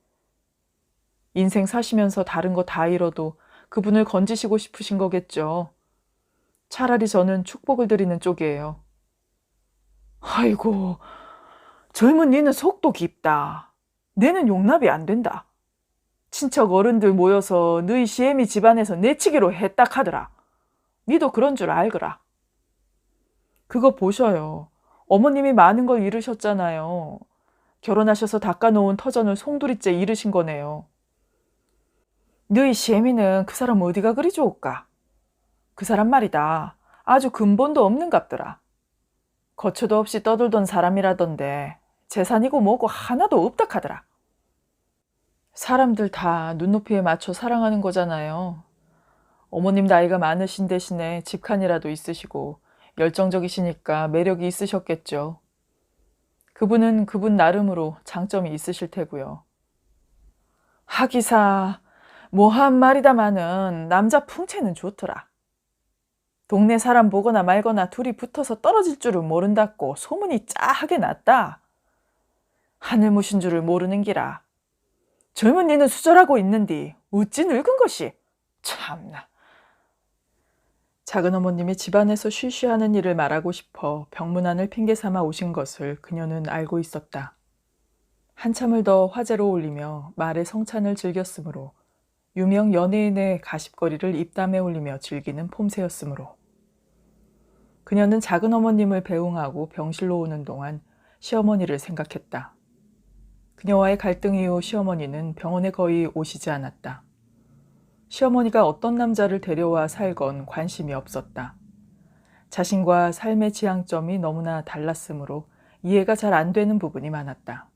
인생 사시면서 다른 거 다 잃어도 그분을 건지시고 싶으신 거겠죠. 차라리 저는 축복을 드리는 쪽이에요. 아이고, 젊은 니는 속도 깊다. 내는 용납이 안 된다. 친척 어른들 모여서 너희 시애미 집안에서 내치기로 했다 하더라. 니도 그런 줄 알거라. 그거 보셔요. 어머님이 많은 걸 잃으셨잖아요. 결혼하셔서 닦아놓은 터전을 송두리째 잃으신 거네요. 너희 시애미는 그 사람 어디가 그리 좋을까? 그 사람 말이다. 아주 근본도 없는 갑더라. 거처도 없이 떠들던 사람이라던데 재산이고 뭐고 하나도 없다 카더라. 사람들 다 눈높이에 맞춰 사랑하는 거잖아요. 어머님 나이가 많으신 대신에 직한이라도 있으시고 열정적이시니까 매력이 있으셨겠죠. 그분은 그분 나름으로 장점이 있으실 테고요. 하기사 뭐한 말이다마는 남자 풍채는 좋더라. 동네 사람 보거나 말거나 둘이 붙어서 떨어질 줄은 모른다고 소문이 짜하게 났다. 하늘 무신 줄을 모르는 기라. 젊은이는 수절하고 있는디 어찌 늙은 것이. 참나. 작은 어머님이 집안에서 쉬쉬하는 일을 말하고 싶어 병문안을 핑계 삼아 오신 것을 그녀는 알고 있었다. 한참을 더 화제로 올리며 말의 성찬을 즐겼으므로 유명 연예인의 가십거리를 입담에 올리며 즐기는 폼새였으므로 그녀는 작은 어머님을 배웅하고 병실로 오는 동안 시어머니를 생각했다. 그녀와의 갈등 이후 시어머니는 병원에 거의 오시지 않았다. 시어머니가 어떤 남자를 데려와 살건 관심이 없었다. 자신과 삶의 지향점이 너무나 달랐으므로 이해가 잘 안 되는 부분이 많았다.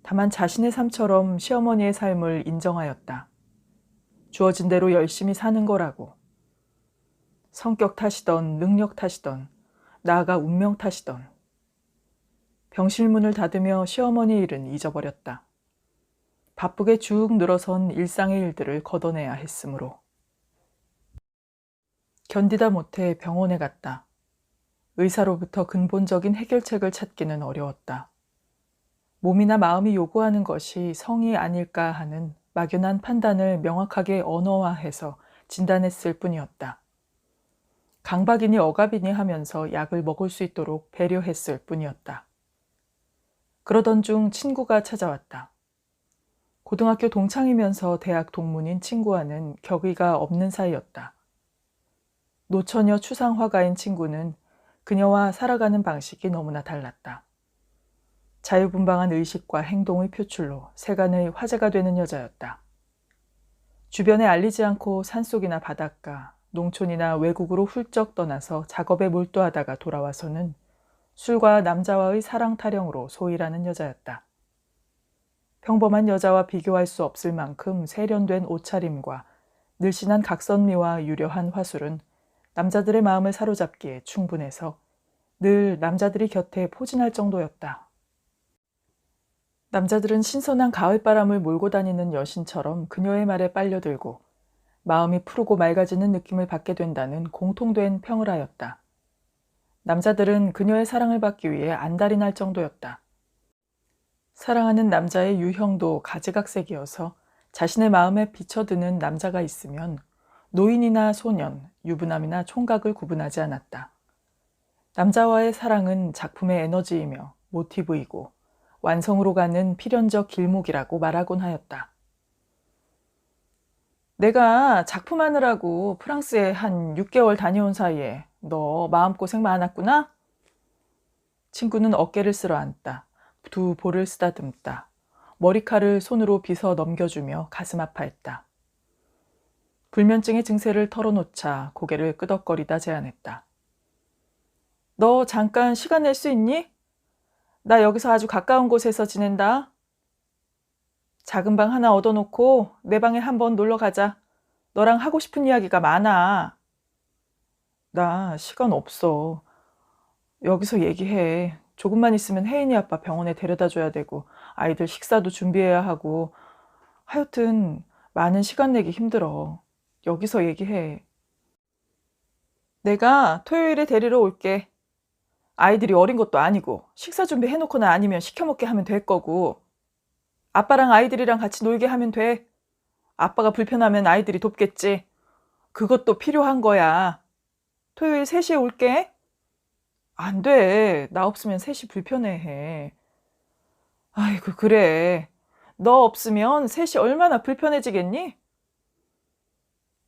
다만 자신의 삶처럼 시어머니의 삶을 인정하였다. 주어진 대로 열심히 사는 거라고. 성격 탓이던 능력 탓이던 나아가 운명 탓이던. 병실 문을 닫으며 시어머니 일은 잊어버렸다. 바쁘게 쭉 늘어선 일상의 일들을 걷어내야 했으므로. 견디다 못해 병원에 갔다. 의사로부터 근본적인 해결책을 찾기는 어려웠다. 몸이나 마음이 요구하는 것이 성이 아닐까 하는 막연한 판단을 명확하게 언어화해서 진단했을 뿐이었다. 강박이니 억압이니 하면서 약을 먹을 수 있도록 배려했을 뿐이었다. 그러던 중 친구가 찾아왔다. 고등학교 동창이면서 대학 동문인 친구와는 격의가 없는 사이였다. 노처녀 추상 화가인 친구는 그녀와 살아가는 방식이 너무나 달랐다. 자유분방한 의식과 행동의 표출로 세간의 화제가 되는 여자였다. 주변에 알리지 않고 산속이나 바닷가, 농촌이나 외국으로 훌쩍 떠나서 작업에 몰두하다가 돌아와서는 술과 남자와의 사랑 타령으로 소일하는 여자였다. 평범한 여자와 비교할 수 없을 만큼 세련된 옷차림과 늘씬한 각선미와 유려한 화술은 남자들의 마음을 사로잡기에 충분해서 늘 남자들이 곁에 포진할 정도였다. 남자들은 신선한 가을바람을 몰고 다니는 여신처럼 그녀의 말에 빨려들고 마음이 푸르고 맑아지는 느낌을 받게 된다는 공통된 평을 하였다. 남자들은 그녀의 사랑을 받기 위해 안달이 날 정도였다. 사랑하는 남자의 유형도 가지각색이어서 자신의 마음에 비쳐드는 남자가 있으면 노인이나 소년, 유부남이나 총각을 구분하지 않았다. 남자와의 사랑은 작품의 에너지이며 모티브이고 완성으로 가는 필연적 길목이라고 말하곤 하였다. 내가 작품하느라고 프랑스에 한 6개월 다녀온 사이에 너 마음고생 많았구나? 친구는 어깨를 쓸어 앉다. 두 볼을 쓰다듬다. 머리칼을 손으로 빗어 넘겨주며 가슴 아파했다. 불면증의 증세를 털어놓자 고개를 끄덕거리다 제안했다. 너 잠깐 시간 낼 수 있니? 나 여기서 아주 가까운 곳에서 지낸다. 작은 방 하나 얻어놓고 내 방에 한번 놀러 가자. 너랑 하고 싶은 이야기가 많아. 나 시간 없어. 여기서 얘기해. 조금만 있으면 혜인이 아빠 병원에 데려다 줘야 되고 아이들 식사도 준비해야 하고 하여튼 많은 시간 내기 힘들어. 여기서 얘기해. 내가 토요일에 데리러 올게. 아이들이 어린 것도 아니고 식사 준비 해놓거나 아니면 시켜 먹게 하면 될 거고 아빠랑 아이들이랑 같이 놀게 하면 돼. 아빠가 불편하면 아이들이 돕겠지. 그것도 필요한 거야. 토요일 3시에 올게. 안 돼. 나 없으면 3시 불편해해. 아이고 그래. 너 없으면 3시 얼마나 불편해지겠니?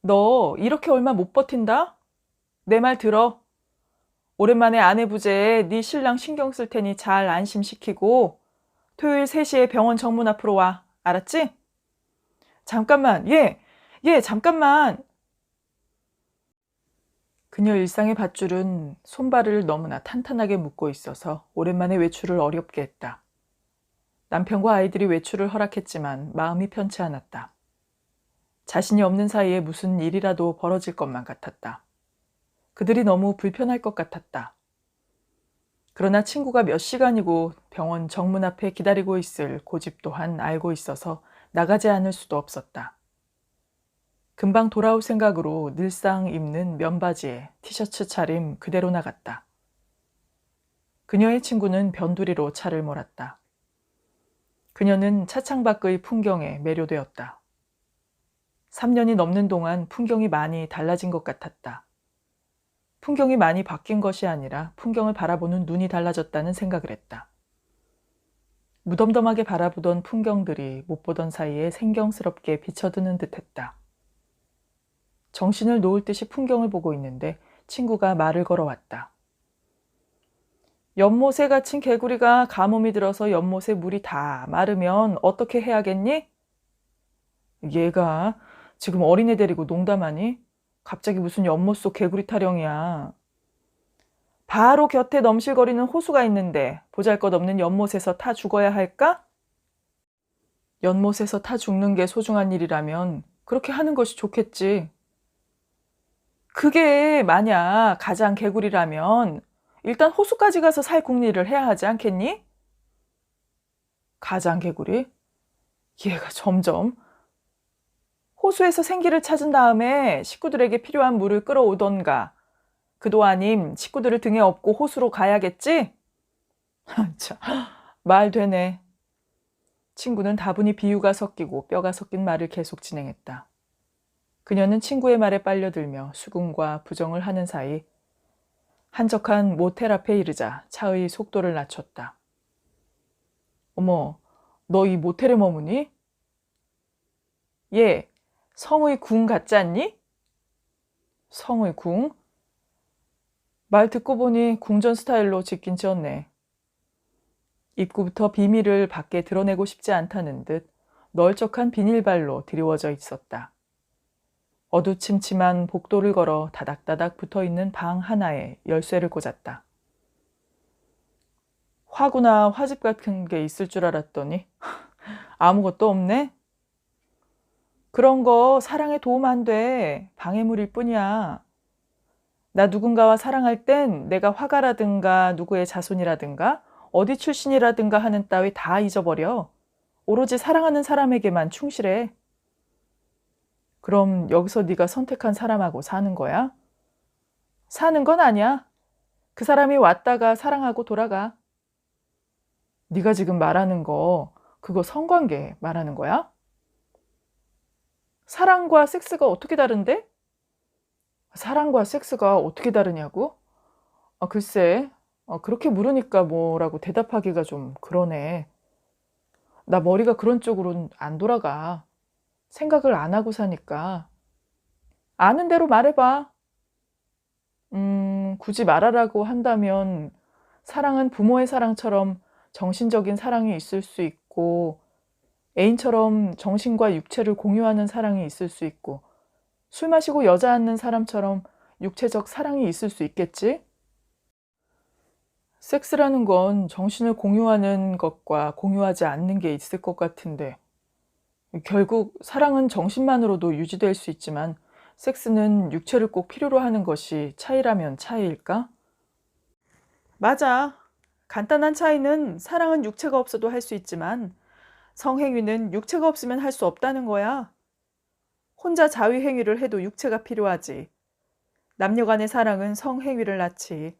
너 이렇게 얼마 못 버틴다? 내 말 들어. 오랜만에 아내 부재에 네 신랑 신경 쓸 테니 잘 안심시키고 토요일 3시에 병원 정문 앞으로 와. 알았지? 잠깐만, 잠깐만. 그녀 일상의 밧줄은 손발을 너무나 탄탄하게 묶고 있어서 오랜만에 외출을 어렵게 했다. 남편과 아이들이 외출을 허락했지만 마음이 편치 않았다. 자신이 없는 사이에 무슨 일이라도 벌어질 것만 같았다. 그들이 너무 불편할 것 같았다. 그러나 친구가 몇 시간이고 병원 정문 앞에 기다리고 있을 고집 또한 알고 있어서 나가지 않을 수도 없었다. 금방 돌아올 생각으로 늘상 입는 면바지에 티셔츠 차림 그대로 나갔다. 그녀의 친구는 변두리로 차를 몰았다. 그녀는 차창 밖의 풍경에 매료되었다. 3년이 넘는 동안 풍경이 많이 달라진 것 같았다. 풍경이 많이 바뀐 것이 아니라 풍경을 바라보는 눈이 달라졌다는 생각을 했다. 무덤덤하게 바라보던 풍경들이 못 보던 사이에 생경스럽게 비쳐드는 듯했다. 정신을 놓을 듯이 풍경을 보고 있는데 친구가 말을 걸어왔다. 연못에 갇힌 개구리가 가뭄이 들어서 연못에 물이 다 마르면 어떻게 해야겠니? 얘가 지금 어린애 데리고 농담하니? 갑자기 무슨 연못 속 개구리 타령이야. 바로 곁에 넘실거리는 호수가 있는데 보잘것없는 연못에서 타 죽어야 할까? 연못에서 타 죽는 게 소중한 일이라면 그렇게 하는 것이 좋겠지. 그게 만약 가장 개구리라면 일단 호수까지 가서 살 궁리를 해야 하지 않겠니? 가장 개구리? 얘가 점점. 호수에서 생기를 찾은 다음에 식구들에게 필요한 물을 끌어오던가, 그도 아님 식구들을 등에 업고 호수로 가야겠지? 참, 말 되네. 친구는 다분히 비유가 섞이고 뼈가 섞인 말을 계속 진행했다. 그녀는 친구의 말에 빨려들며 수긍과 부정을 하는 사이 한적한 모텔 앞에 이르자 차의 속도를 낮췄다. 어머, 너 이 모텔에 머무니? 얘, 성의 궁 같지 않니? 성의 궁? 말 듣고 보니 궁전 스타일로 짓긴 지었네. 입구부터 비밀을 밖에 드러내고 싶지 않다는 듯 널쩍한 비닐발로 드리워져 있었다. 어두침침한 복도를 걸어 다닥다닥 붙어있는 방 하나에 열쇠를 꽂았다. 화구나 화집 같은 게 있을 줄 알았더니 아무것도 없네? 그런 거 사랑에 도움 안 돼. 방해물일 뿐이야. 나 누군가와 사랑할 땐 내가 화가라든가 누구의 자손이라든가 어디 출신이라든가 하는 따위 다 잊어버려. 오로지 사랑하는 사람에게만 충실해. 그럼 여기서 네가 선택한 사람하고 사는 거야? 사는 건 아니야. 그 사람이 왔다가 사랑하고 돌아가. 네가 지금 말하는 거 그거 성관계 말하는 거야? 사랑과 섹스가 어떻게 다른데? 사랑과 섹스가 어떻게 다르냐고? 글쎄, 그렇게 물으니까 뭐라고 대답하기가 좀 그러네. 나 머리가 그런 쪽으로는 안 돌아가. 생각을 안 하고 사니까. 아는 대로 말해봐. 굳이 말하라고 한다면 사랑은 부모의 사랑처럼 정신적인 사랑이 있을 수 있고 애인처럼 정신과 육체를 공유하는 사랑이 있을 수 있고 술 마시고 여자 앉는 사람처럼 육체적 사랑이 있을 수 있겠지? 섹스라는 건 정신을 공유하는 것과 공유하지 않는 게 있을 것 같은데 결국 사랑은 정신만으로도 유지될 수 있지만 섹스는 육체를 꼭 필요로 하는 것이 차이라면 차이일까? 맞아. 간단한 차이는 사랑은 육체가 없어도 할 수 있지만 성행위는 육체가 없으면 할 수 없다는 거야. 혼자 자위행위를 해도 육체가 필요하지. 남녀 간의 사랑은 성행위를 낳지.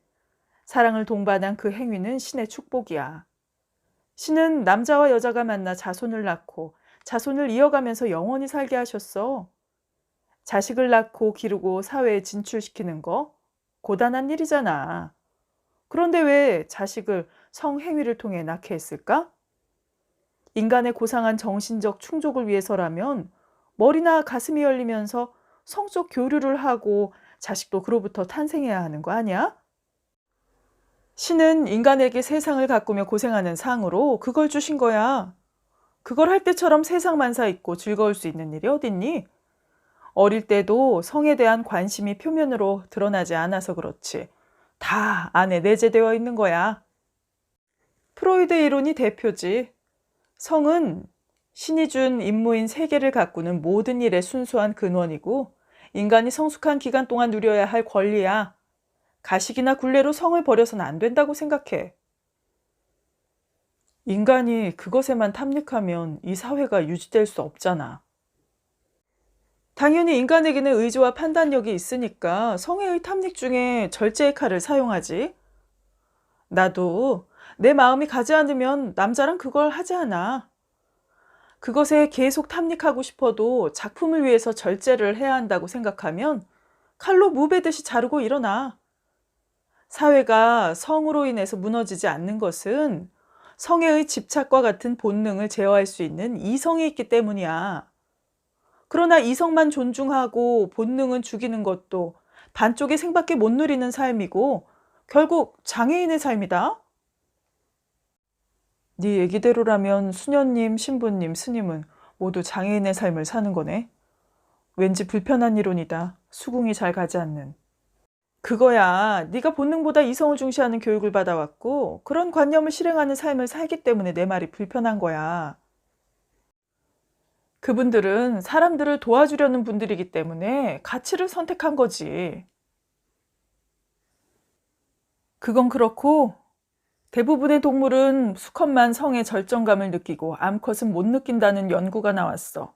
사랑을 동반한 그 행위는 신의 축복이야. 신은 남자와 여자가 만나 자손을 낳고 자손을 이어가면서 영원히 살게 하셨어. 자식을 낳고 기르고 사회에 진출시키는 거 고단한 일이잖아. 그런데 왜 자식을 성행위를 통해 낳게 했을까? 인간의 고상한 정신적 충족을 위해서라면 머리나 가슴이 열리면서 성적 교류를 하고 자식도 그로부터 탄생해야 하는 거 아니야? 신은 인간에게 세상을 가꾸며 고생하는 상으로 그걸 주신 거야. 그걸 할 때처럼 세상 만사 있고 즐거울 수 있는 일이 어딨니? 어릴 때도 성에 대한 관심이 표면으로 드러나지 않아서 그렇지. 다 안에 내재되어 있는 거야. 프로이드 이론이 대표지. 성은 신이 준 임무인 세계를 가꾸는 모든 일의 순수한 근원이고 인간이 성숙한 기간 동안 누려야 할 권리야. 가식이나 굴레로 성을 버려서는 안 된다고 생각해. 인간이 그것에만 탐닉하면 이 사회가 유지될 수 없잖아. 당연히 인간에게는 의지와 판단력이 있으니까 성애의 탐닉 중에 절제의 칼을 사용하지. 나도 내 마음이 가지 않으면 남자랑 그걸 하지 않아. 그것에 계속 탐닉하고 싶어도 작품을 위해서 절제를 해야 한다고 생각하면 칼로 무베듯이 자르고 일어나. 사회가 성으로 인해서 무너지지 않는 것은 성애의 집착과 같은 본능을 제어할 수 있는 이성이 있기 때문이야. 그러나 이성만 존중하고 본능은 죽이는 것도 반쪽의 생밖에 못 누리는 삶이고 결국 장애인의 삶이다. 네 얘기대로라면 수녀님, 신부님, 스님은 모두 장애인의 삶을 사는 거네. 왠지 불편한 이론이다. 수긍이 잘 가지 않는. 그거야. 네가 본능보다 이성을 중시하는 교육을 받아왔고 그런 관념을 실행하는 삶을 살기 때문에 내 말이 불편한 거야. 그분들은 사람들을 도와주려는 분들이기 때문에 가치를 선택한 거지. 그건 그렇고 대부분의 동물은 수컷만 성의 절정감을 느끼고 암컷은 못 느낀다는 연구가 나왔어.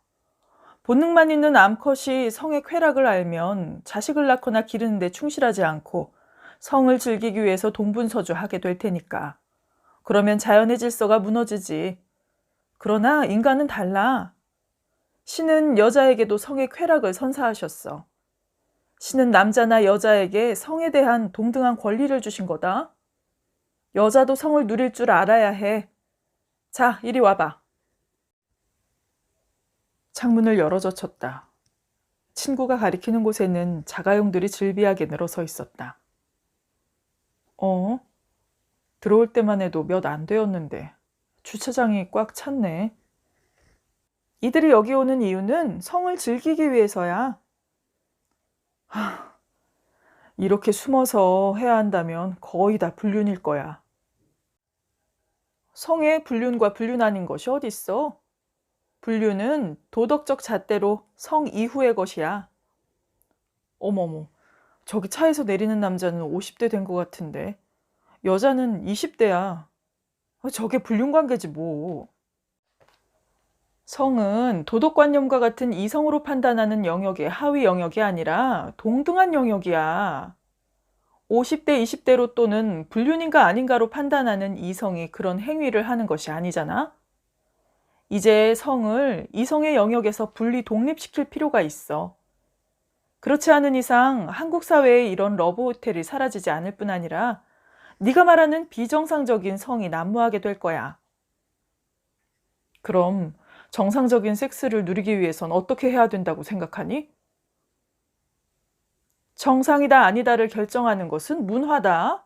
본능만 있는 암컷이 성의 쾌락을 알면 자식을 낳거나 기르는 데 충실하지 않고 성을 즐기기 위해서 동분서주하게 될 테니까. 그러면 자연의 질서가 무너지지. 그러나 인간은 달라. 신은 여자에게도 성의 쾌락을 선사하셨어. 신은 남자나 여자에게 성에 대한 동등한 권리를 주신 거다. 여자도 성을 누릴 줄 알아야 해. 자, 이리 와봐. 창문을 열어젖혔다. 친구가 가리키는 곳에는 자가용들이 질비하게 늘어서 있었다. 들어올 때만 해도 몇 안 되었는데 주차장이 꽉 찼네. 이들이 여기 오는 이유는 성을 즐기기 위해서야. 이렇게 숨어서 해야 한다면 거의 다 불륜일 거야. 성에 불륜과 불륜 아닌 것이 어디 있어? 불륜은 도덕적 잣대로 성 이후의 것이야. 어머머, 저기 차에서 내리는 남자는 50대 된 것 같은데 여자는 20대야. 저게 불륜 관계지 뭐. 성은 도덕관념과 같은 이성으로 판단하는 영역의 하위 영역이 아니라 동등한 영역이야. 50대, 20대로 또는 불륜인가 아닌가로 판단하는 이성이 그런 행위를 하는 것이 아니잖아. 이제 성을 이성의 영역에서 분리 독립시킬 필요가 있어. 그렇지 않은 이상 한국 사회에 이런 러브 호텔이 사라지지 않을 뿐 아니라 네가 말하는 비정상적인 성이 난무하게 될 거야. 그럼 정상적인 섹스를 누리기 위해선 어떻게 해야 된다고 생각하니? 정상이다 아니다를 결정하는 것은 문화다.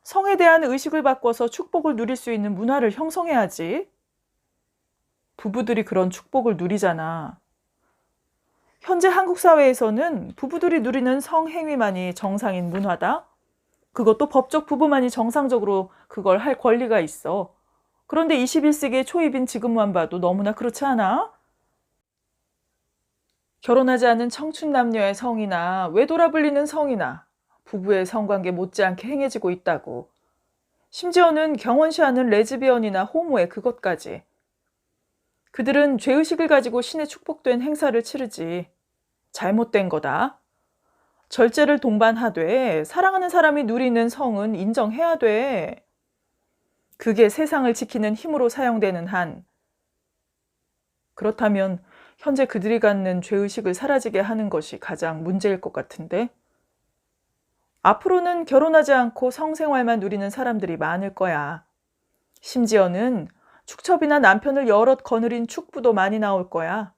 성에 대한 의식을 바꿔서 축복을 누릴 수 있는 문화를 형성해야지. 부부들이 그런 축복을 누리잖아. 현재 한국 사회에서는 부부들이 누리는 성행위만이 정상인 문화다. 그것도 법적 부부만이 정상적으로 그걸 할 권리가 있어. 그런데 21세기의 초입인 지금만 봐도 너무나 그렇지 않아? 결혼하지 않은 청춘 남녀의 성이나 외도라 불리는 성이나 부부의 성관계 못지않게 행해지고 있다고. 심지어는 경원시하는 레즈비언이나 호모의 그것까지. 그들은 죄의식을 가지고 신의 축복된 행사를 치르지. 잘못된 거다. 절제를 동반하되 사랑하는 사람이 누리는 성은 인정해야 돼. 그게 세상을 지키는 힘으로 사용되는 한. 그렇다면 현재 그들이 갖는 죄의식을 사라지게 하는 것이 가장 문제일 것 같은데. 앞으로는 결혼하지 않고 성생활만 누리는 사람들이 많을 거야. 심지어는 축첩이나 남편을 여럿 거느린 축부도 많이 나올 거야.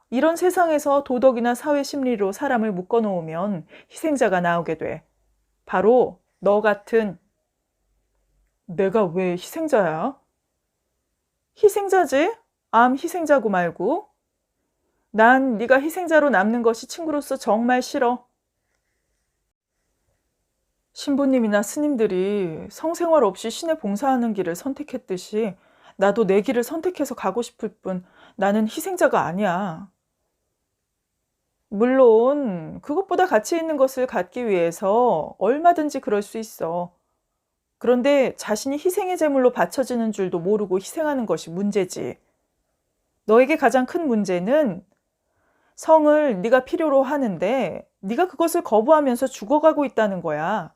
이런 세상에서 도덕이나 사회 심리로 사람을 묶어놓으면 희생자가 나오게 돼. 바로 너 같은 내가 왜 희생자야? 희생자지? 암 희생자고 말고. 난 네가 희생자로 남는 것이 친구로서 정말 싫어. 신부님이나 스님들이 성생활 없이 신에 봉사하는 길을 선택했듯이 나도 내 길을 선택해서 가고 싶을 뿐 나는 희생자가 아니야. 물론 그것보다 가치 있는 것을 갖기 위해서 얼마든지 그럴 수 있어. 그런데 자신이 희생의 제물로 바쳐지는 줄도 모르고 희생하는 것이 문제지. 너에게 가장 큰 문제는 성을 네가 필요로 하는데 네가 그것을 거부하면서 죽어가고 있다는 거야.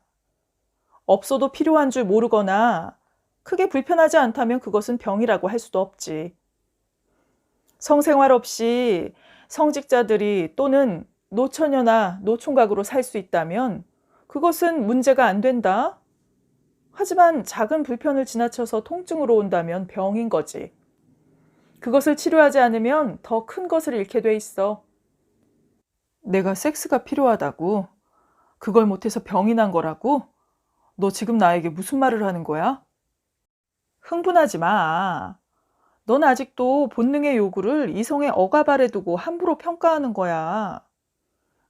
없어도 필요한 줄 모르거나 크게 불편하지 않다면 그것은 병이라고 할 수도 없지. 성생활 없이 성직자들이 또는 노처녀나 노총각으로 살 수 있다면 그것은 문제가 안 된다. 하지만 작은 불편을 지나쳐서 통증으로 온다면 병인 거지. 그것을 치료하지 않으면 더 큰 것을 잃게 돼 있어. 내가 섹스가 필요하다고? 그걸 못해서 병이 난 거라고? 너 지금 나에게 무슨 말을 하는 거야? 흥분하지 마. 넌 아직도 본능의 요구를 이성의 억압 아래 두고 함부로 평가하는 거야.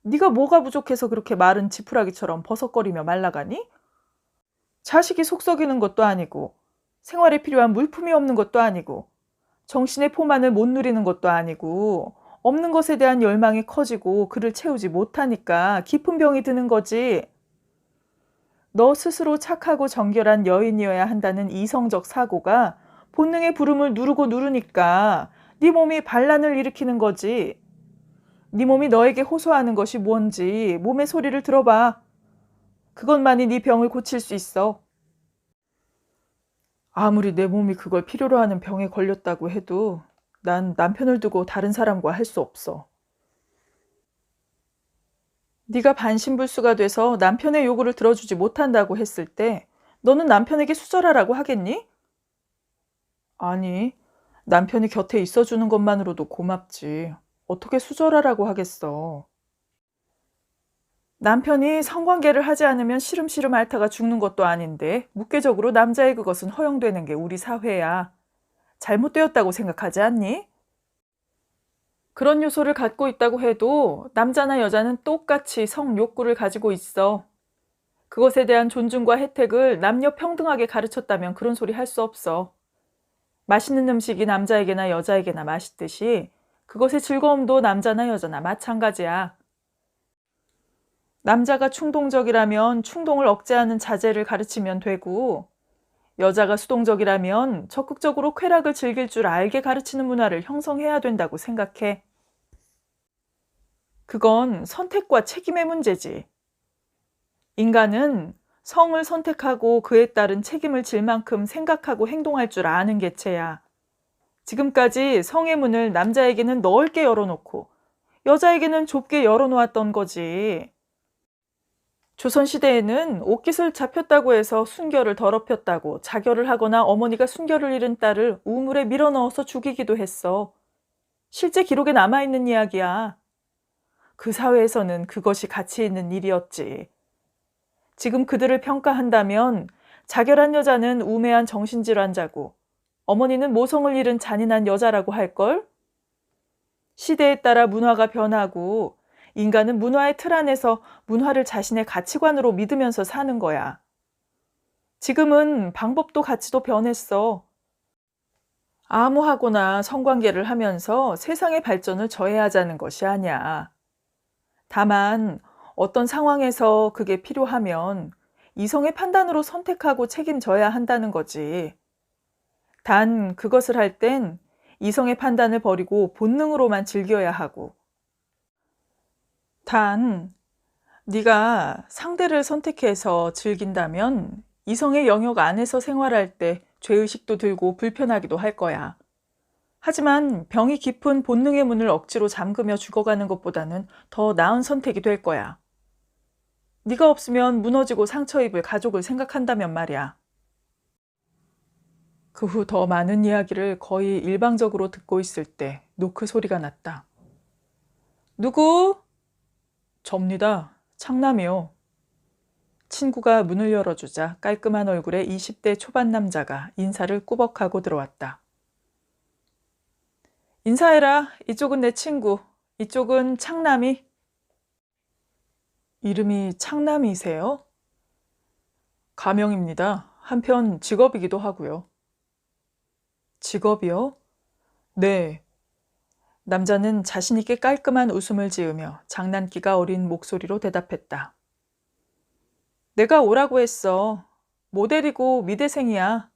네가 뭐가 부족해서 그렇게 마른 지푸라기처럼 버석거리며 말라가니? 자식이 속썩이는 것도 아니고 생활에 필요한 물품이 없는 것도 아니고 정신의 포만을 못 누리는 것도 아니고 없는 것에 대한 열망이 커지고 그를 채우지 못하니까 깊은 병이 드는 거지. 너 스스로 착하고 정결한 여인이어야 한다는 이성적 사고가 본능의 부름을 누르고 누르니까 네 몸이 반란을 일으키는 거지. 네 몸이 너에게 호소하는 것이 뭔지 몸의 소리를 들어봐. 그것만이 네 병을 고칠 수 있어. 아무리 내 몸이 그걸 필요로 하는 병에 걸렸다고 해도 난 남편을 두고 다른 사람과 할 수 없어. 네가 반신불수가 돼서 남편의 요구를 들어주지 못한다고 했을 때 너는 남편에게 수절하라고 하겠니? 아니, 남편이 곁에 있어주는 것만으로도 고맙지. 어떻게 수절하라고 하겠어. 남편이 성관계를 하지 않으면 시름시름 앓다가 죽는 것도 아닌데 묵계적으로 남자의 그것은 허용되는 게 우리 사회야. 잘못되었다고 생각하지 않니? 그런 요소를 갖고 있다고 해도 남자나 여자는 똑같이 성 욕구를 가지고 있어. 그것에 대한 존중과 혜택을 남녀 평등하게 가르쳤다면 그런 소리 할 수 없어. 맛있는 음식이 남자에게나 여자에게나 맛있듯이 그것의 즐거움도 남자나 여자나 마찬가지야. 남자가 충동적이라면 충동을 억제하는 자제를 가르치면 되고, 여자가 수동적이라면 적극적으로 쾌락을 즐길 줄 알게 가르치는 문화를 형성해야 된다고 생각해. 그건 선택과 책임의 문제지. 인간은 성을 선택하고 그에 따른 책임을 질 만큼 생각하고 행동할 줄 아는 개체야. 지금까지 성의 문을 남자에게는 넓게 열어놓고 여자에게는 좁게 열어놓았던 거지. 조선시대에는 옷깃을 잡혔다고 해서 순결을 더럽혔다고 자결을 하거나 어머니가 순결을 잃은 딸을 우물에 밀어넣어서 죽이기도 했어. 실제 기록에 남아있는 이야기야. 그 사회에서는 그것이 가치 있는 일이었지. 지금 그들을 평가한다면 자결한 여자는 우매한 정신질환자고 어머니는 모성을 잃은 잔인한 여자라고 할걸? 시대에 따라 문화가 변하고 인간은 문화의 틀 안에서 문화를 자신의 가치관으로 믿으면서 사는 거야. 지금은 방법도 가치도 변했어. 암호하거나 성관계를 하면서 세상의 발전을 저해하자는 것이 아니야. 다만 어떤 상황에서 그게 필요하면 이성의 판단으로 선택하고 책임져야 한다는 거지. 단 그것을 할 땐 이성의 판단을 버리고 본능으로만 즐겨야 하고. 단 네가 상대를 선택해서 즐긴다면 이성의 영역 안에서 생활할 때 죄의식도 들고 불편하기도 할 거야. 하지만 병이 깊은 본능의 문을 억지로 잠그며 죽어가는 것보다는 더 나은 선택이 될 거야. 네가 없으면 무너지고 상처 입을 가족을 생각한다면 말이야. 그 후 더 많은 이야기를 거의 일방적으로 듣고 있을 때 노크 소리가 났다. 누구? 접니다. 창남이요. 친구가 문을 열어주자 깔끔한 얼굴의 20대 초반 남자가 인사를 꾸벅하고 들어왔다. 인사해라. 이쪽은 내 친구. 이쪽은 창남이. 이름이 창남이세요? 가명입니다. 한편 직업이기도 하고요. 직업이요? 네. 남자는 자신 있게 깔끔한 웃음을 지으며 장난기가 어린 목소리로 대답했다. 내가 오라고 했어. 모델이고 미대생이야.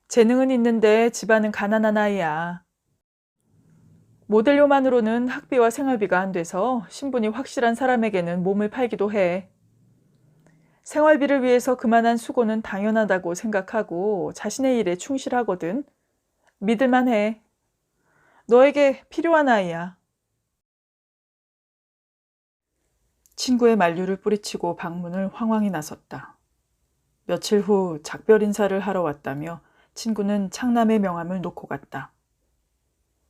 재능은 있는데 집안은 가난한 아이야. 모델료만으로는 학비와 생활비가 안 돼서 신분이 확실한 사람에게는 몸을 팔기도 해. 생활비를 위해서 그만한 수고는 당연하다고 생각하고 자신의 일에 충실하거든. 믿을만 해. 너에게 필요한 아이야. 친구의 만류를 뿌리치고 방문을 황황히 나섰다. 며칠 후 작별 인사를 하러 왔다며 친구는 창남의 명함을 놓고 갔다.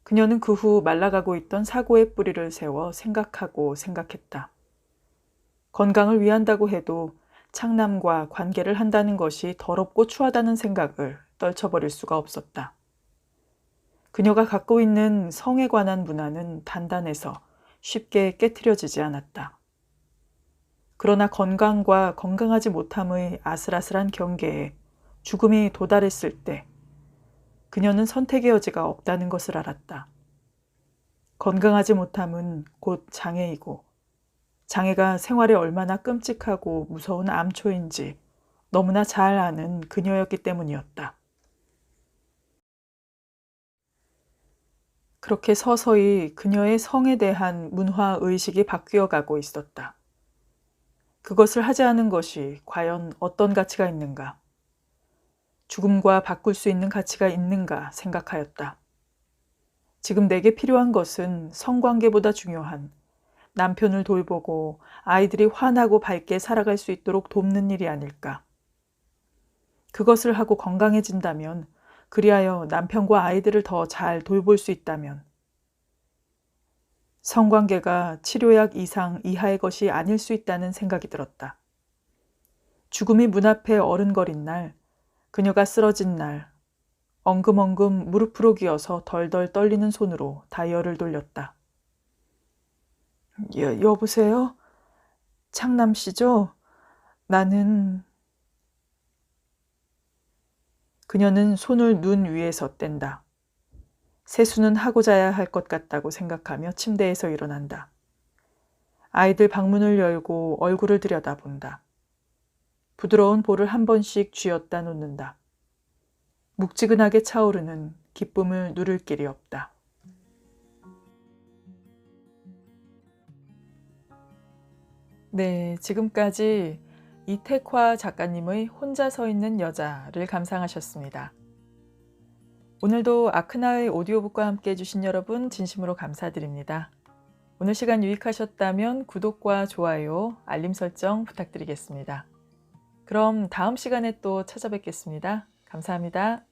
그녀는 그 후 말라가고 있던 사고의 뿌리를 세워 생각하고 생각했다. 건강을 위한다고 해도 창남과 관계를 한다는 것이 더럽고 추하다는 생각을 떨쳐버릴 수가 없었다. 그녀가 갖고 있는 성에 관한 문화는 단단해서 쉽게 깨트려지지 않았다. 그러나 건강과 건강하지 못함의 아슬아슬한 경계에 죽음이 도달했을 때 그녀는 선택의 여지가 없다는 것을 알았다. 건강하지 못함은 곧 장애이고 장애가 생활에 얼마나 끔찍하고 무서운 암초인지 너무나 잘 아는 그녀였기 때문이었다. 그렇게 서서히 그녀의 성에 대한 문화 의식이 바뀌어 가고 있었다. 그것을 하지 않은 것이 과연 어떤 가치가 있는가? 죽음과 바꿀 수 있는 가치가 있는가 생각하였다. 지금 내게 필요한 것은 성관계보다 중요한 남편을 돌보고 아이들이 환하고 밝게 살아갈 수 있도록 돕는 일이 아닐까. 그것을 하고 건강해진다면, 그리하여 남편과 아이들을 더 잘 돌볼 수 있다면, 성관계가 치료약 이상 이하의 것이 아닐 수 있다는 생각이 들었다. 죽음이 문 앞에 어른거린 날, 그녀가 쓰러진 날, 엉금엉금 무릎으로 기어서 덜덜 떨리는 손으로 다이얼을 돌렸다. 여보세요? 창남 씨죠? 나는... 그녀는 손을 눈 위에서 뗀다. 세수는 하고 자야 할 것 같다고 생각하며 침대에서 일어난다. 아이들 방문을 열고 얼굴을 들여다본다. 부드러운 볼을 한 번씩 쥐었다 놓는다. 묵지근하게 차오르는 기쁨을 누를 길이 없다. 네, 지금까지 이택화 작가님의 혼자 서 있는 여자를 감상하셨습니다. 오늘도 아크나의 오디오북과 함께 해주신 여러분 진심으로 감사드립니다. 오늘 시간 유익하셨다면 구독과 좋아요, 알림 설정 부탁드리겠습니다. 그럼 다음 시간에 또 찾아뵙겠습니다. 감사합니다.